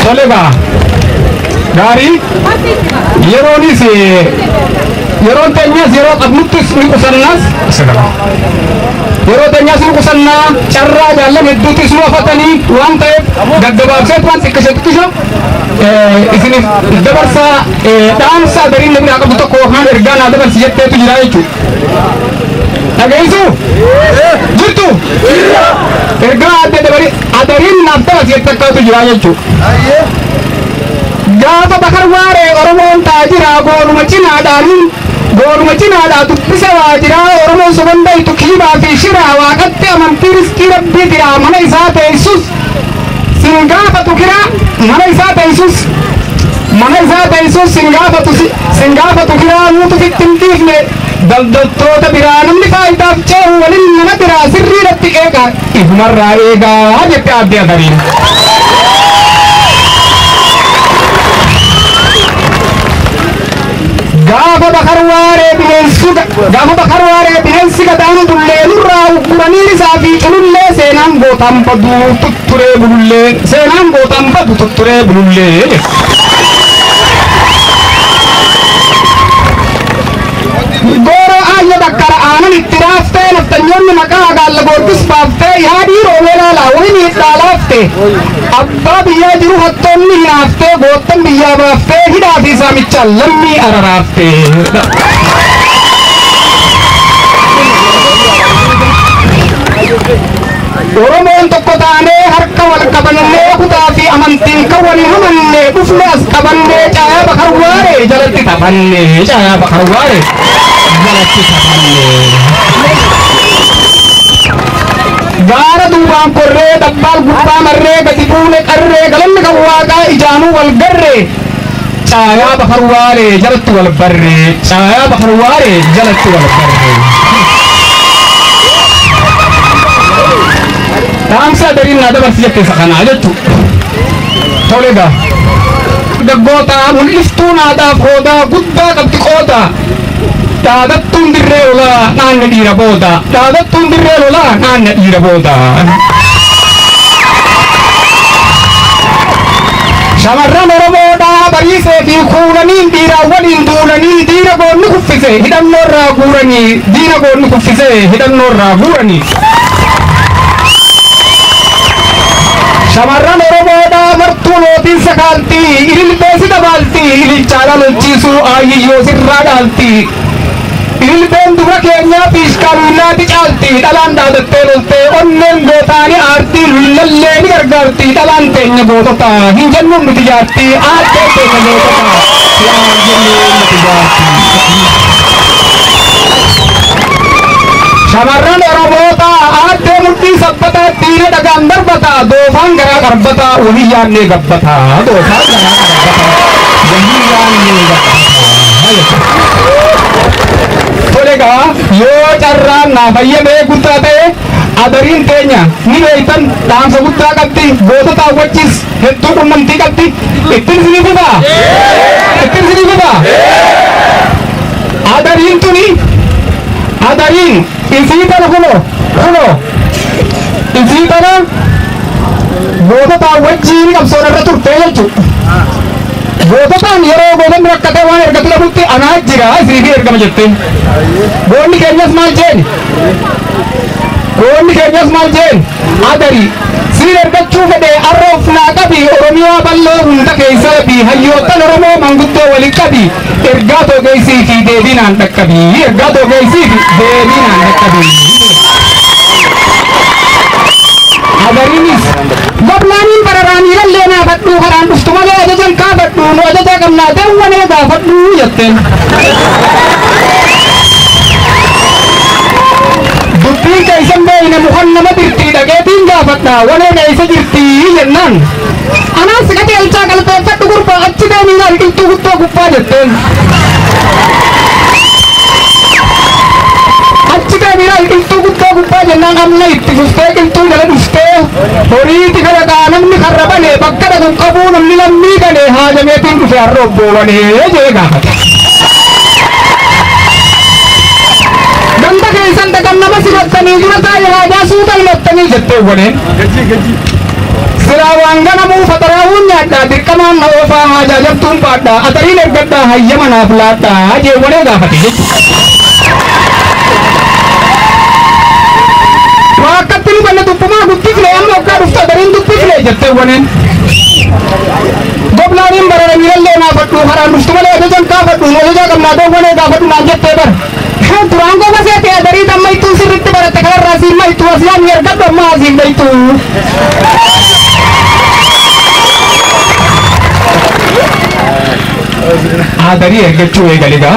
Tolega gari yeronis yeron tenyas yero qabnuttis ni qusannas yeroo tenyas ni qusanna carraa jaallan hedduutis nu afatanii waan ta'eef gaggabaabseet waan xiqqisho isinif dabarsa dhaamsa gariin namni haa qabdu tokko yookaan ergaa naa dabarsi jetteetu jira jechuudha. Dhageessu jirtu ergaa adariin naaf dabarsi jettee akkaatu jira jechuudha. Gaafa bakar waaree Oromoon taajira goonuma cinaadhaa dubbisa waajiraa Oromoon sobandaytu kiibaa fi shiraa waaqatti amantii riskii rabbii diraa mana isaa teessus sin gaafatu kiraa mana isaa teessus sin gaafatu kiraa nuutu fittimtiifne daldaltoota biraa namni faayidaaf ceehu waliin nama biraa sirriidhatti eegaa ifumarraa eegaa jette adde adariin. Gaafa bakar waaree bineensi gadaan bullee nurraa ugguranii isaa fi culullee seenaan gootaan badu tutturee bulullee. Goora ayya bakkara aanan itti raaftee naftanyoonni maqaa agaalla goorgis baaftee yaadii roobee laalaa wayini dhaalaaftee abbaa biyyaa jiru hattoonni hinaaftee goottan biyyaa baaftee hidhaa fi saamichaan lammii araraaftee. Oromoon tokko taanee harka wal qabannee kutaa fi amantiin kan waliin hamannee dhufne as qabannee caayaa bakar waaree jalatti taphannee caayaa bakar waaree jalatti taphannee. Gaara duubaan korree dabbaal gubbaa marree gadi buune qarree galanni kan waaqaa ijaanuu wal garree caayaa bakar waaree jalatti wal barree caayaa bakar waaree jalatti wal barree. Dhaamsa adariin naa dabarsi jettee isa kanaa jechuudha. Tolega gaggoota mul'iftuu naadhaaf hoodaa guddaa qabdi qooda. Dhaadattuun dirree lolaa naanne dhiira booda. Dhaadattuun dirree lolaa naanne dhiira booda. Shamarran Oromoodhaa bariisee fi kuulanii dhiiraa waliin duulanii diina goonni kuffise hidhannoorraa guuranii diina goonni kuffise hidhannoorraa guuranii. Shamarran Oromoodhaa martuu mootiin sakaaltii ililbeesi dabaaltii ililchaadha lolchiisuu aayiyyoo sirraa dhaaltii. Ililbeen dubra keenyaa fiiskaalullaati caaltii dhalaan dhaadattee loltee onneen gootaani aartii lullallee ni gargaartii dhalaan teenya gootota hin jennuun nuti jaartii aartee teenya gootota yaa jennuun nuti jaartii. Shamarran Oromoota aartee murtii sabbataa diina dhagaan darbataa doofaan garaa qarbataa walii yaannee gabbataa doofaan garaa qarbataa walii yaannee gabbataa. Tolegaa yoo carraan naa fayyadee guddaa ta'e adariin teenya ni beektan dhaamsa guddaa qabdi gootota wajjis hedduu qunnamtii qabdi ittiin sinii fufaa adariin tuni adariin isii tana kuno isii tana gootota wajjiin qabsoon irra turtee jechuudha. Goototaan yeroo gootan rakkatee waan ergatu dhabutti anaa jira isii fi ergama jettee. Goonni keenyas maal jeen? Adari Ziner gachuu fedhe arroof naa qabi Oromiyaa bal'oo hunda keessa bi hayyoottan Oromoo manguddoo waliin qabi ergaa togeessii fi deebinaan dhaqqabi ergaa togeessii fi deebinaan dhaqqabi. Agarinis goblaaniin bararaanii lallee naafadhu karaan dhuftu malee ajajan kaafadhu nu ajaja qabnaa deewwanee gaafadhu jetteen. Dubbiin keeysan beeyne mukan nama dirtii dhageetiin gaafadha wanee keeysa jirtii jennaan. Anaas qajeelchaa qalbeeffadhu gurbaa achi deemiin argiltuu guttoo gubbaa jetteen. Achi deemiin argiltuu guttoo gubbaa jennaan amna itti fuftee qiltuu jala dhuftee horiiti kana kaa namni karra banee bakka dhaqan qabuu namni lammii ganee haajameetiin dhufe arroobboowwanee jee gaafata. Ganda keessan dhaqan nama simattanii dura taa'e haajaa suuta himattanii jetteewwaneen. Silaa waan ganamuu fataraawwan nyaadhaa dirqamaan na oofaa haajaa jabtuun baadhaa atariin ergadhaa hayyama naaf laadhaa jeewwanee gaafate jechuudha. Akkatti nu banne dubbumaa dubbifne amma hoggaa dhuftu atariin dubbifne jetteewwaneen. Goblaaniin bararanii lallee naafadhu karaan dhuftu malee ajajan kaafadhu ajaja qabnaa deewwanee gaafadhu naan jettee bara. Duraan goba seete adarii damma ittuu sirritti baratte kanarraa siin mahitu asiyaan ergadhu amma asiin beektu. Adarii ergachuu eegaligaa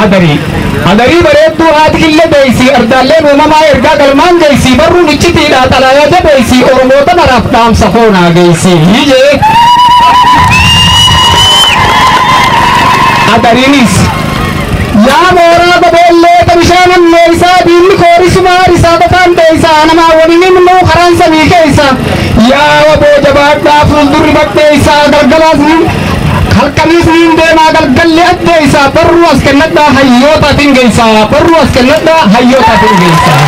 adarii bareedduu haati killee beeysii ardaalleen uumamaa ergaa galmaan geeysii barruun iccitiidha xalaayaa jabeeysii oromoota maraaf dhaamsa foonaa geeysii jee. Adariinis yaa mooraa babeellee bishaan meeysaa diinni koorisumaa risaa qotaan beeysaa namaa waliin immoo karaan samii keessa yaa waboo jabaadhaa fuuldurri badheeysaa galgalaas halkanis niin deemaa galgalli addeeysaa barruu as kennadhaa hayyootatiin geeysaa barruu as kennadhaa hayyootatiin geeysaa.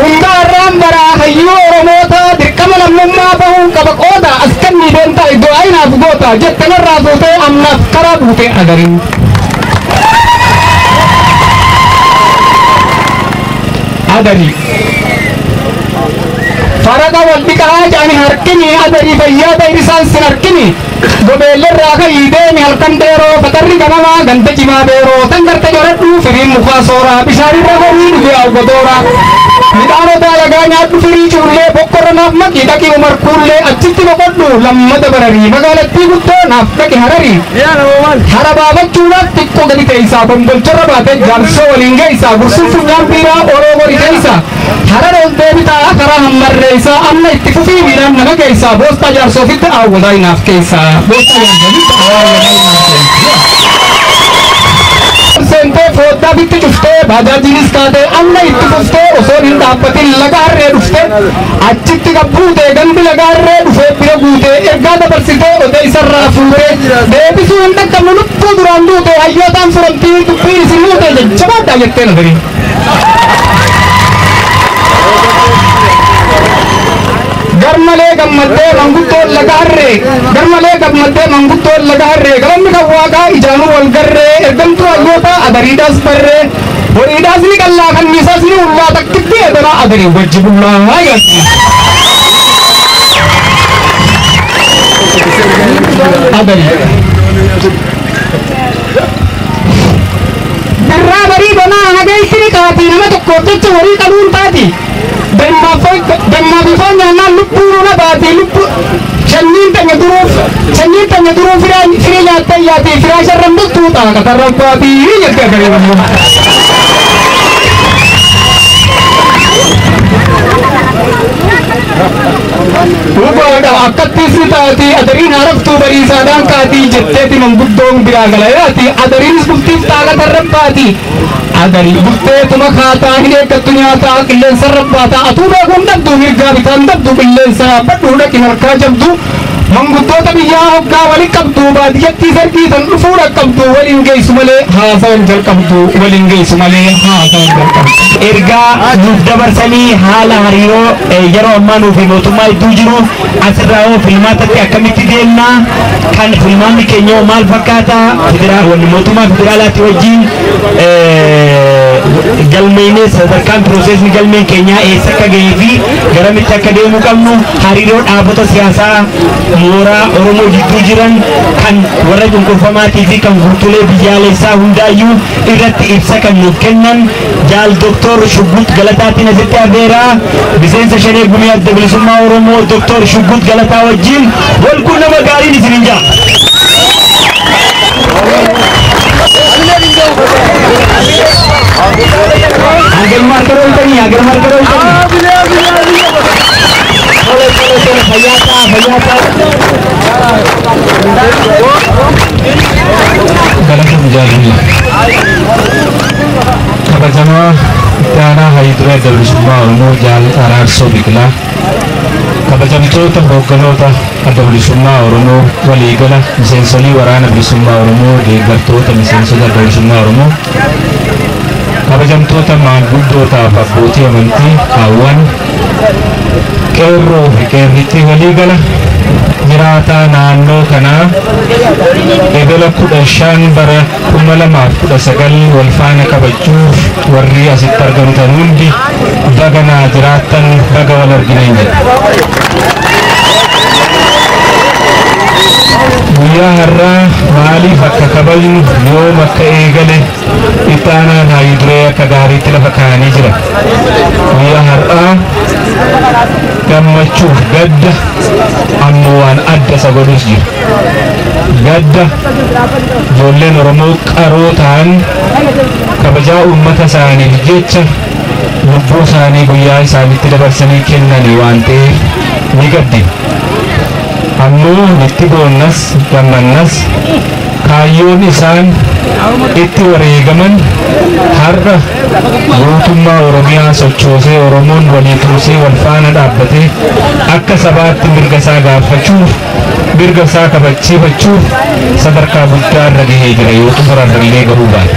Hunda irraan baraa hayyuu Oromoota dirqama lammummaa bahuun qaba qooda as kannii deemtaa iddoo ayinaaf goota jettanarraa fuutee amnaaf karaa buute Adariin. Adarii faraqa wal dhiqaa jaani harkini adarii fayyaa ta'e isaan sin harkini gobeellerraa ka'ii deemi halkan dheeroo fatarri ganamaa ganda cimaa beeroo tan garte joradhu firiin mukaa sooraa bishaanirra horii dhufe awwadoora midhaanota lagaa nyaadhu firii cuullee bokkorra naaf maqii dhaqii umarkuullee achitti boqodhu lammata bararii magaalattii guddoo naaf dhaqi hararii hara baafachuudhaaf xiqqoo gadi teeysaa bombolchorra baate jaarsoo waliin geeysaa gursuun funyaan biiraa oroo gori teeysaa harara ol deebitaa karaa hammarreeysaa amma itti fufii miidhaan nama geeysaa boostaa jaarsoofitti awwadaa inaaf keeysaa boostaa jaarsoofitti awwadaa inaaf keeysaa. Sentee fooddaa bitti cuftee baajaajiinis kaatee amma itti fuftee osoo hin dhaabbatin laga harree dhuftee achitti qabbuutee gandi laga harree dhufee bira guutee ergaa dabarsitee odee isarraa fuuree deebisuu hin dhaqqabnu lubbuu duraan duute hayyootaan furamtii dubbii isin muute jajjabaadhaa jettee Adarii. Garmalee gammaddee manguddoon laga harree garmalee gammaddee manguddoon laga harree galanni kan waaqaa ijaanuu wal garree ergamtuu hayyoota Adariidhaas barree horiidhaas ni qallaa kanniisaas ni ullaa takkitti edanaa Adarii wajji bullaa yaatti. Adarii birraa barii banaa hageessini qaatii nama tokkoof jecha horii qabuun taati. Damma bifaan nyaannaan lubbuu nuna baatee lubbuu sanyiin tanya duruu firee nyaattee yaatee firaa sharran bultuu ta'a qatarran baatii jettee Adarii. Dhugaadha akkattis ni taati Adariin haraftuu bariisaadhaan kaatii jetteeti manguddoon biraa galayaati Adariinis bultiif ta'a qatarran baatii. Adarii bulteetuma kaataa hin eeggattu nyaataa qilleensa rabbaataa atuu beekuun dhabdu mirgaa bitaan dhabdu qilleensa badhuu dhaqi harkaa jabdu manguddoota biyyaa hoggaa waliin qabdu baadiyyattii sargiitan dhufuudha qabdu waliin geessu malee haasawan jalqabdu waliin geessu malee haasawan jalqabdu. Ergaa nuuf dabarsanii haala hariiroo yeroo ammaa nuuf mootummaa iddoo jiru asirraa hoo filmaatatti akkamitti deemna kan filmaanni keenya maal fakkaata mootummaa federaalaatti wajjin galmeynee sadarkaan piroosesni galmeen keenyaa eessa akka gahee fi garamitti akka deemuu qabnu hariiroo dhaabota siyaasaa mooraa Oromoo gidduu jiran kan warra cunqurfamaatii fi kan guutulee biyyaalessaa hundaayyuu irratti ibsa kan nuuf kennan jaal Doktor Shuggut Galataatiin asitti affeeraa miseensa shanee gumii adda bilisummaa Oromoo Doktor Shuggut Galataa wajjin wal quunnama gaariin isinin jaa. Agar markero tani. Kabajama Ittaanaa Hayyiduree Adda Bilisummaa Oromoo Jaal Araarsoo Biqilaa kabajamtoota hoogganoota Adda Bilisummaa Oromoo waliigala miseensolii waraana bilisummaa Oromoo deeggartoota miseensota Adda Bilisummaa Oromoo kabajamtoota maanguddootaaf abbootii amantii hawwan qeerroo fi qeerrittii waliigala jiraataa naannoo kanaa ebela 15 bara 2019 wal faana kabajuuf warri asitti argamtan hundi baga naa jiraattan baga wal argineen jedha. Guyyaa har'aa maaliif akka kabajnu yoom akka eegale Ittaanaa Hayyiduree akka gaariitti lafa kaa'anii jira. Guyyaa har'aa gammachuuf gadda ammoo waan adda isa godhus jira. Gadda ijoolleen Oromoo qaroo ta'an kabajaa uummata isaaniif jecha lubbuu isaanii guyyaa isaanitti dabarsanii kennanii waan ta'eef ni gaddina. Ammoo itti boonnas gammannas kaayyoon isaan itti wareegaman har'a mootummaa Oromiyaa sochoosee Oromoon walii tuusee wal faana dhaabbatee akka sabaatti mirga isaa gaafachuuf mirga isaa kabachiifachuuf sadarkaa guddaa irra gahee jira yoo xumurarrallee garuu baate.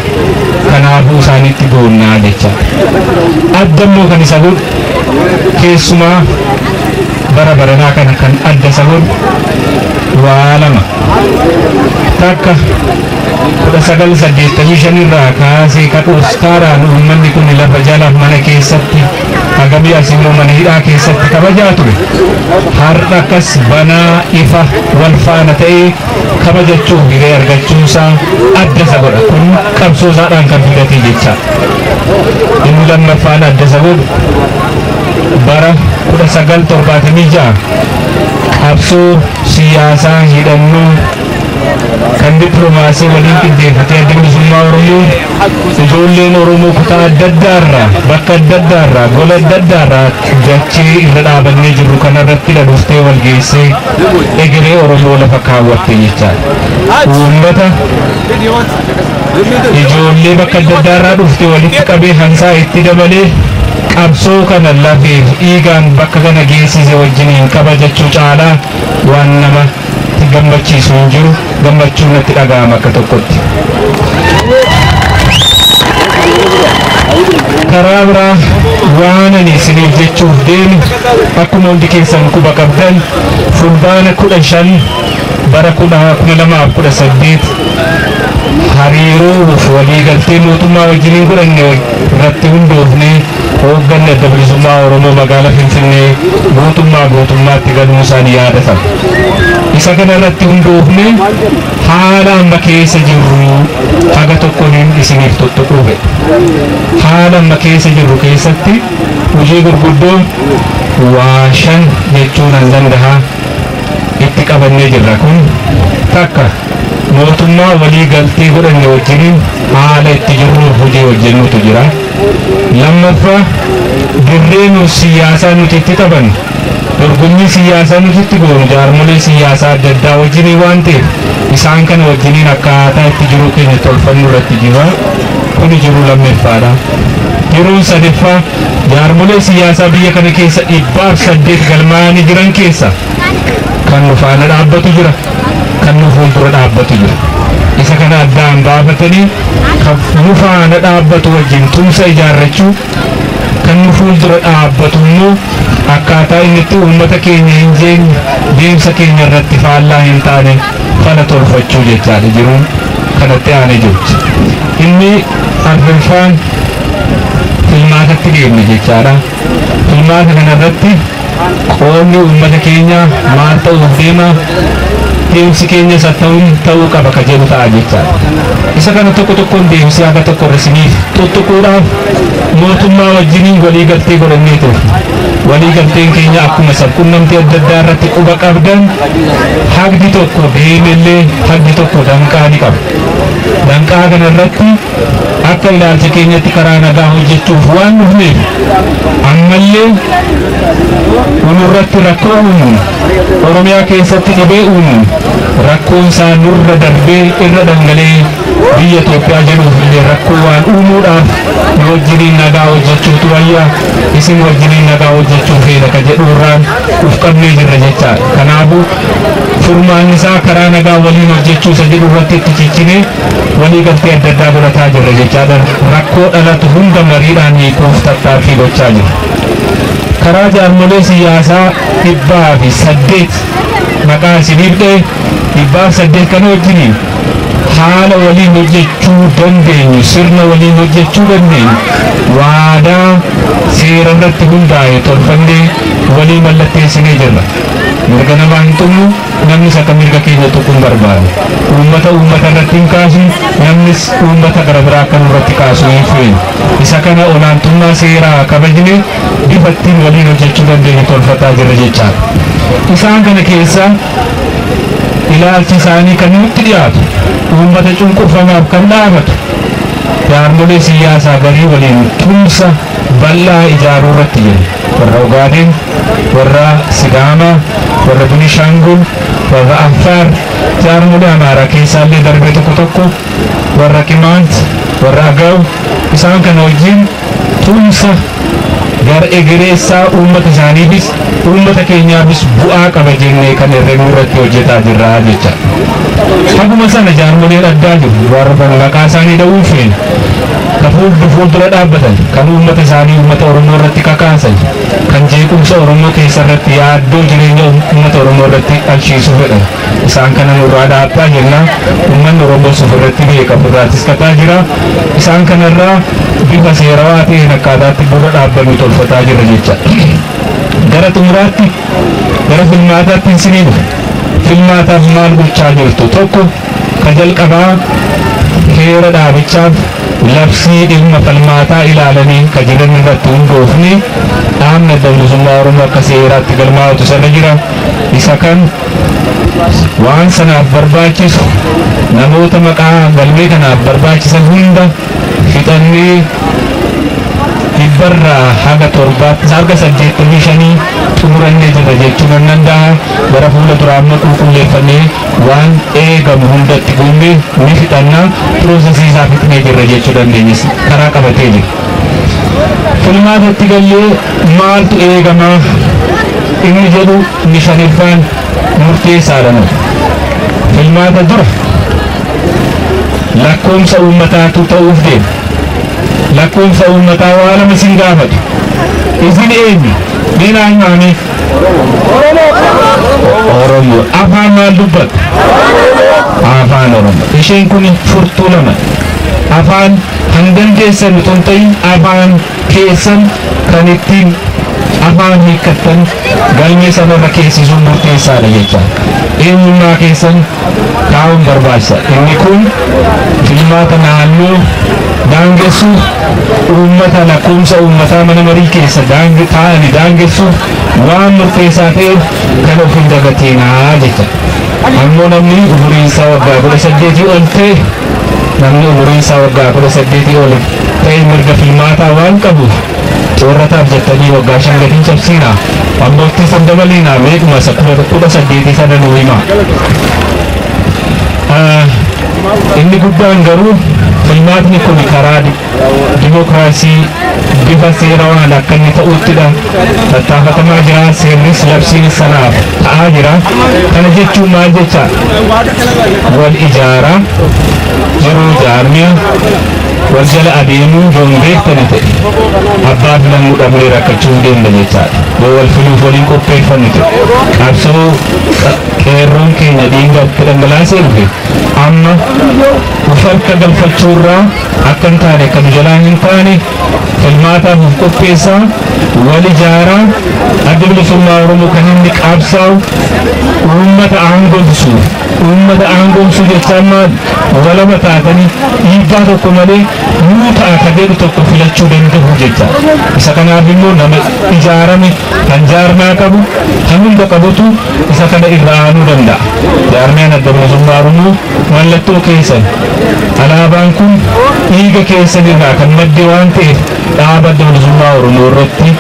Kanaafuu isaanitti boonnaa jecha. Addammoo kan isa godhu keessumaa bara baranaa kana kan adda isa godhu waa lama. Takka 1985 irraa kaasee kadhuustaadhaan uummanni kun lafa jalaaf mana keessatti hagamii asimmoo mana hidhaa keessatti kabajaa ture. Har'a akkas banaa ifa wal faana ta'ee kabajachuuf hiree argachuusaa adda isa godha. Kun qabsoosaadhaan kan fidate jecha. Inni lammaffaan adda isa godhu bara 1976 qabsoo siyaasaa hidhannoo kan dippiloomaasii waliin qindeeffatee Adda Bilisummaa Oromoo ijoolleen Oromoo kutaa adda addaarraa bakka adda addaarraa gola adda addaarraa dachee irra dhaabannee jirru kanarratti dhuftee wal geessee egeree Oromoo lafa kaawwatte jechaadha. Uummata ijoollee bakka adda addaarraa dhuftee walitti qabee hansaa itti dabalee qabsoo kana lafeef dhiigaan bakka kana geessise wajjiniin kabajachuu caalaa waan nama gammachiisu hin jiru. Gammachuun natti dhaga'ama akka tokkotti. Karaa biraa waan ani isiniif jechuuf deemu akkuma hundi keessan quba qabdan fulbaana 15 bara 2018 hariiroo waliigaltee mootummaa wajjiniin godhanne irratti hundoofnee hoogganni Adda Bilisummaa Oromoo magaalaa Finfinnee guutummaatti galuu isaanii yaadatama. Isa kana irratti hundoofne haala amma keessa jirru haga tokkoon isiniif tuttuquufe. Haala amma keessa jirru keessatti hojii gurguddoo waa 5 jechuun an danda'a itti qabannee jirra. Kun takka mootummaa walii galtee godhanne wajjiniin haala itti jirruuf hojii hojjennutu jira. Lammaffaa dirreen siyaasaa nuti itti taphannu dorgommii siyaasaa nuti itti goonu jaarmolee siyaasaa adda addaa wajjinii waan ta'eef isaan kana wajjiniin akkaataa itti jiruu keenya tolfannu irratti jira. Kuni jiru lammeffaadha. Yeroon sadaffaa jaarmolee siyaasaa biyya kana keessa 800 galmaa'anii jiran keessa kan nu faana dhaabbatu jira, kan nu fuuldura dhaabbatu jira. Isa kana addaan baafatanii kan nu faana dhaabbatu wajjin tumsa ijaarrachuu, kan nu fuuldura dhaabbatu immoo akkaataa inni itti uummata keenya hin jeenye deemsa keenya irratti faallaa hin taane fala tolfachuu jechaadha. Jiruun kanatti aanee jiru. Inni arfaffaan filmaatatti deemne jechaadha. Filmaata kanarratti qoonni uummata keenya maal ta'uuf deema, deemsi keenyas ta'uu qaba ka jedhu ta'a jechaadha. Isa kana tokko tokkoon deemsi akka tokko risiniif tuttuquudhaaf mootummaa wajjiniin walii galtee godhannee ture. Walii galteen keenya akkuma sabquunnamtii adda addaa irratti quba qabdan haqni tokko deemellee haqni tokko danqaa ni qaba. Danqaa kana irratti akka ilaalcha keenyatti karaa nagaa hojjechuuf waan dhufneef ammallee nurratti rakkoo uumuun Oromiyaa keessatti dhibee uumuun rakkoon isaa nurra darbee irra dhangalee biyya Itoophiyaa jedhuuf illee rakkoo waan uumuudhaaf nu wajjiniin nagaa hojjechuutu wayya, isin wajjiniin nagaa hojjechuu feena ka jedhuurraan uf qabnee jirra jechaadha. Kanaafuu furmaanni isaa karaa nagaa waliin hojjechuu isa jedhu irratti itti ciccine walii galtee adda addaa godhataa jirra jechaadha. Rakkoo dhalatu hunda mariidhaan hiikuuf tattaaffii gochaa jirra. Karaa jaarmolee siyaasaa 108 maqaa isiniif dhee 108 kana wajjiniin haala waliin hojjechuu dandeenyu, sirna waliin hojjechuu dandeenyu waadaa seera irratti hundaa'e tolfannee walii mallatteessinee jirra. Mirga namaa hin tuqnu, namnis akka mirga keenya tuquun barbaadu. Uummata irratti hin kaasu, namnis uummata gara biraa akka nurratti kaasu hin feenu. Isa kana olaantummaa seeraa kabajne bifa ittiin waliin hojjechuu dandeenyu tolfataa jirra jechaadha. Isaan kana keessa ilaalchi isaanii kan nutti dhiyaatu uummata cunqurfamaaf kan dhaabatu jaarmolee siyaasaa garii waliin tumsa bal'aa ijaaruu irratti jiru. Warra Ogaaden, warra Sidaamaa, warra Benishangul, warra Affaar, jaarmolee Amaaraa keessaallee darbee tokko tokko, warra Qimaant, warra Agaw, isaan kana wajjin tumsa gara egereessaa uummata isaaniifis uummata keenyaafis bu'aa qaba jennee kan herreguu irratti hojjetaa jirra jecha. Akkuma sana jaarmoleen addaa jiru warra maqaa isaanii dha'uu feena ka fuuldura dhaabbatan kan uummata isaanii uummata Oromoo irratti kakaasan kan jeequmsa Oromoo keessa irratti yaaddoo jireenya uummata Oromoo irratti dhalchiisuu fedhan. Isaan kana nurraa dhaabaa jennaan uummanni Oromoo ofirratti beeka, ofirraattis kataa jira. Isaan kanarraa bifa seerawaa ta'een akkaataatti dura dhaabbannu tolfataa jirra jecha. Gara xumuraatti gara filmaataatti isinii dhufe. Filmaataaf maal gochaa jirtu? Tokko ka jalqabaa heera dhaabichaaf labsii dhimma falmaataa ilaalanii ka jiran irratti hundoofne dhaabni adda bilisummaa Oromoo akka seeraatti galmaa'utu sana jira. Isa kan waan sanaaf barbaachisu namoota maqaa galmee kanaaf barbaachisan hunda fixannee 785 xumurannee jirra jechuun nan danda'a. Gara fuula duraammoo qulqulleeffannee waan eegamu hundatti guunnee ni fixanna. Piroosesii isaa fixnee jirra jechuu dandeenyes karaa qabatee jira. Filmaatatti gallee maaltu eegama inni jedhu inni shaniffaan murteessaadha. Filmaata dura lakkoomsa uummataatu ta'uuf deema. Lakkoomsa uummataa waa lama isin gaafatu. Isin eenyu? Diinaa himaanii? Oromoo. Afaan maal dubbatu? Afaan Oromoo. Isheen kun furtuu lama. Afaan kan dandeessan utuu hin ta'in afaan keessan kan ittiin afaan hiikkattan galmee sanarra keessisuun murteessaadha jecha. Eenyummaa keessan kaa'uun barbaachisa. Inni kun filmaata naannoo daangessuuf uummata lakkoomsa uummataa mana marii keessa taa'anii daangessuuf waan murteessaa ta'eef kan of hin dagatinaa jecha. Ammoo namni umuriin isaa waggaa 18 ol ta'e namni umuriin isaa waggaa 18 ol ta'e mirga filmaataa waan qabuuf xoorrataaf jettanii waggaa 5 gatiin cabsiinaa ammoo itti san dabaliinaa meequma 18 sana nuu himaa. Inni guddaan garuu filmaatni kun karaa dimokiraasii bifa seerawaan akka inni ta'uttidha tattaafatamaa jira. Seerris labsiin sanaaf ta'aa jira. Kana jechuun maal jecha wal ijaaraa yeroo jaarmiya wal jala adeemuu yoo hin beektani ta'e abbaa filannuu dhabnee rakkachuu hin deemne jechaadha. Yoo wal filuuf waliin qopheeffannu ta'e qabsoo qeerroon keenya dhiiga itti dhangalaasee dhufe amma uf harka galfachuurraa akkan taane kan jalaa hin taane filmaataaf of qopheessaa wal ijaaraa adda bilisummaa Oromoo kan inni qaabsaa'u uummata aangomsuu jechaan maal walaba taatanii dhiibbaa tokko malee nuu ta'a ka jedhu tokko filachuu danda'u jecha isa kanaaf immoo nama ijaarame kan jaarmaa qabu kan hunda qabutu isa kana irraa aanuu danda'a jaarmiyaan adda bilisummaa Oromoo mallattoo keessan alaabaan kun dhiiga keessan irraa kan madde waan ta'eef dhaaba adda bilisummaa Oromoo irratti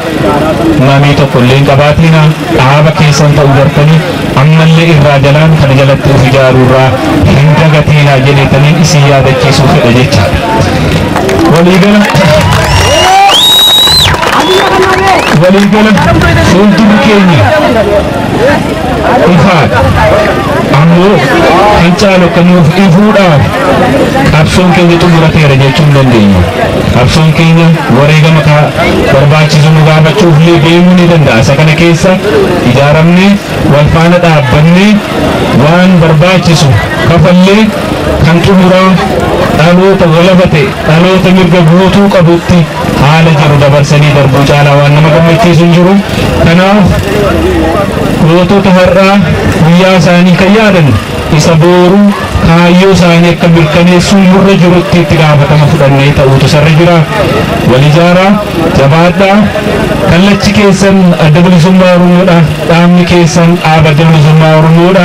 namni tokko illee hin qabaatina dhaaba keessan ta'uu bartanii ammallee irraa jalaan kana jalatti of ijaaruu irraa hin dagatiinaa jedhetanii isin yaadachiisuu fedha jechaadha. Waliigala fuuldurri keenya ifaadha. Ammoo kan caalu kan nuuf ifuudhaaf qabsoon keenya xumurateera jechuu hin dandeenyu. Qabsoon keenya wareegama barbaachisu nu gaafachuuf illee deemuu ni danda'a. Isa kana keessa ijaaramnee wal faana dhaabbannee waan barbaachisu kafallee kan xumuraa dhaloota walaba ta'e dhaloota mirga guutuu qabutti haala jiru dabarsanii darbuu caalaa waan nama gammachiisu hin jiru. Kanaaf gootota har'aa guyyaa isaanii kan yaadan isa booruu kaayyoo isaanii akka mirkaneessuun nurra jirutti itti gaafatama fudhannee ta'uutu sarra jira. Wal ijaaraa jabaadhaa kallachi keessan adda bilisummaa Oromoodha dhaabni keessan dhaaba adda bilisummaa Oromoodha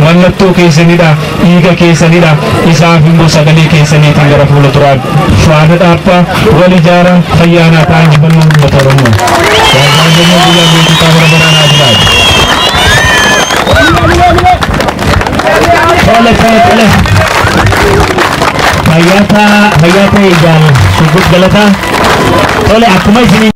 mallattoo keessanidha dhiiga keessanidha isaaf immoo sagalee keessaniitiin gara fuula duraan faana dhaabbaa wal ijaaraa fayyaanaa ta'an jibannoo uummata Oromoo. Jaajajamuu guyyaa beeksisaa bara baraanaa jiraatu. Tole. Fayyata eegaan sugut galata. Tole akkuma isin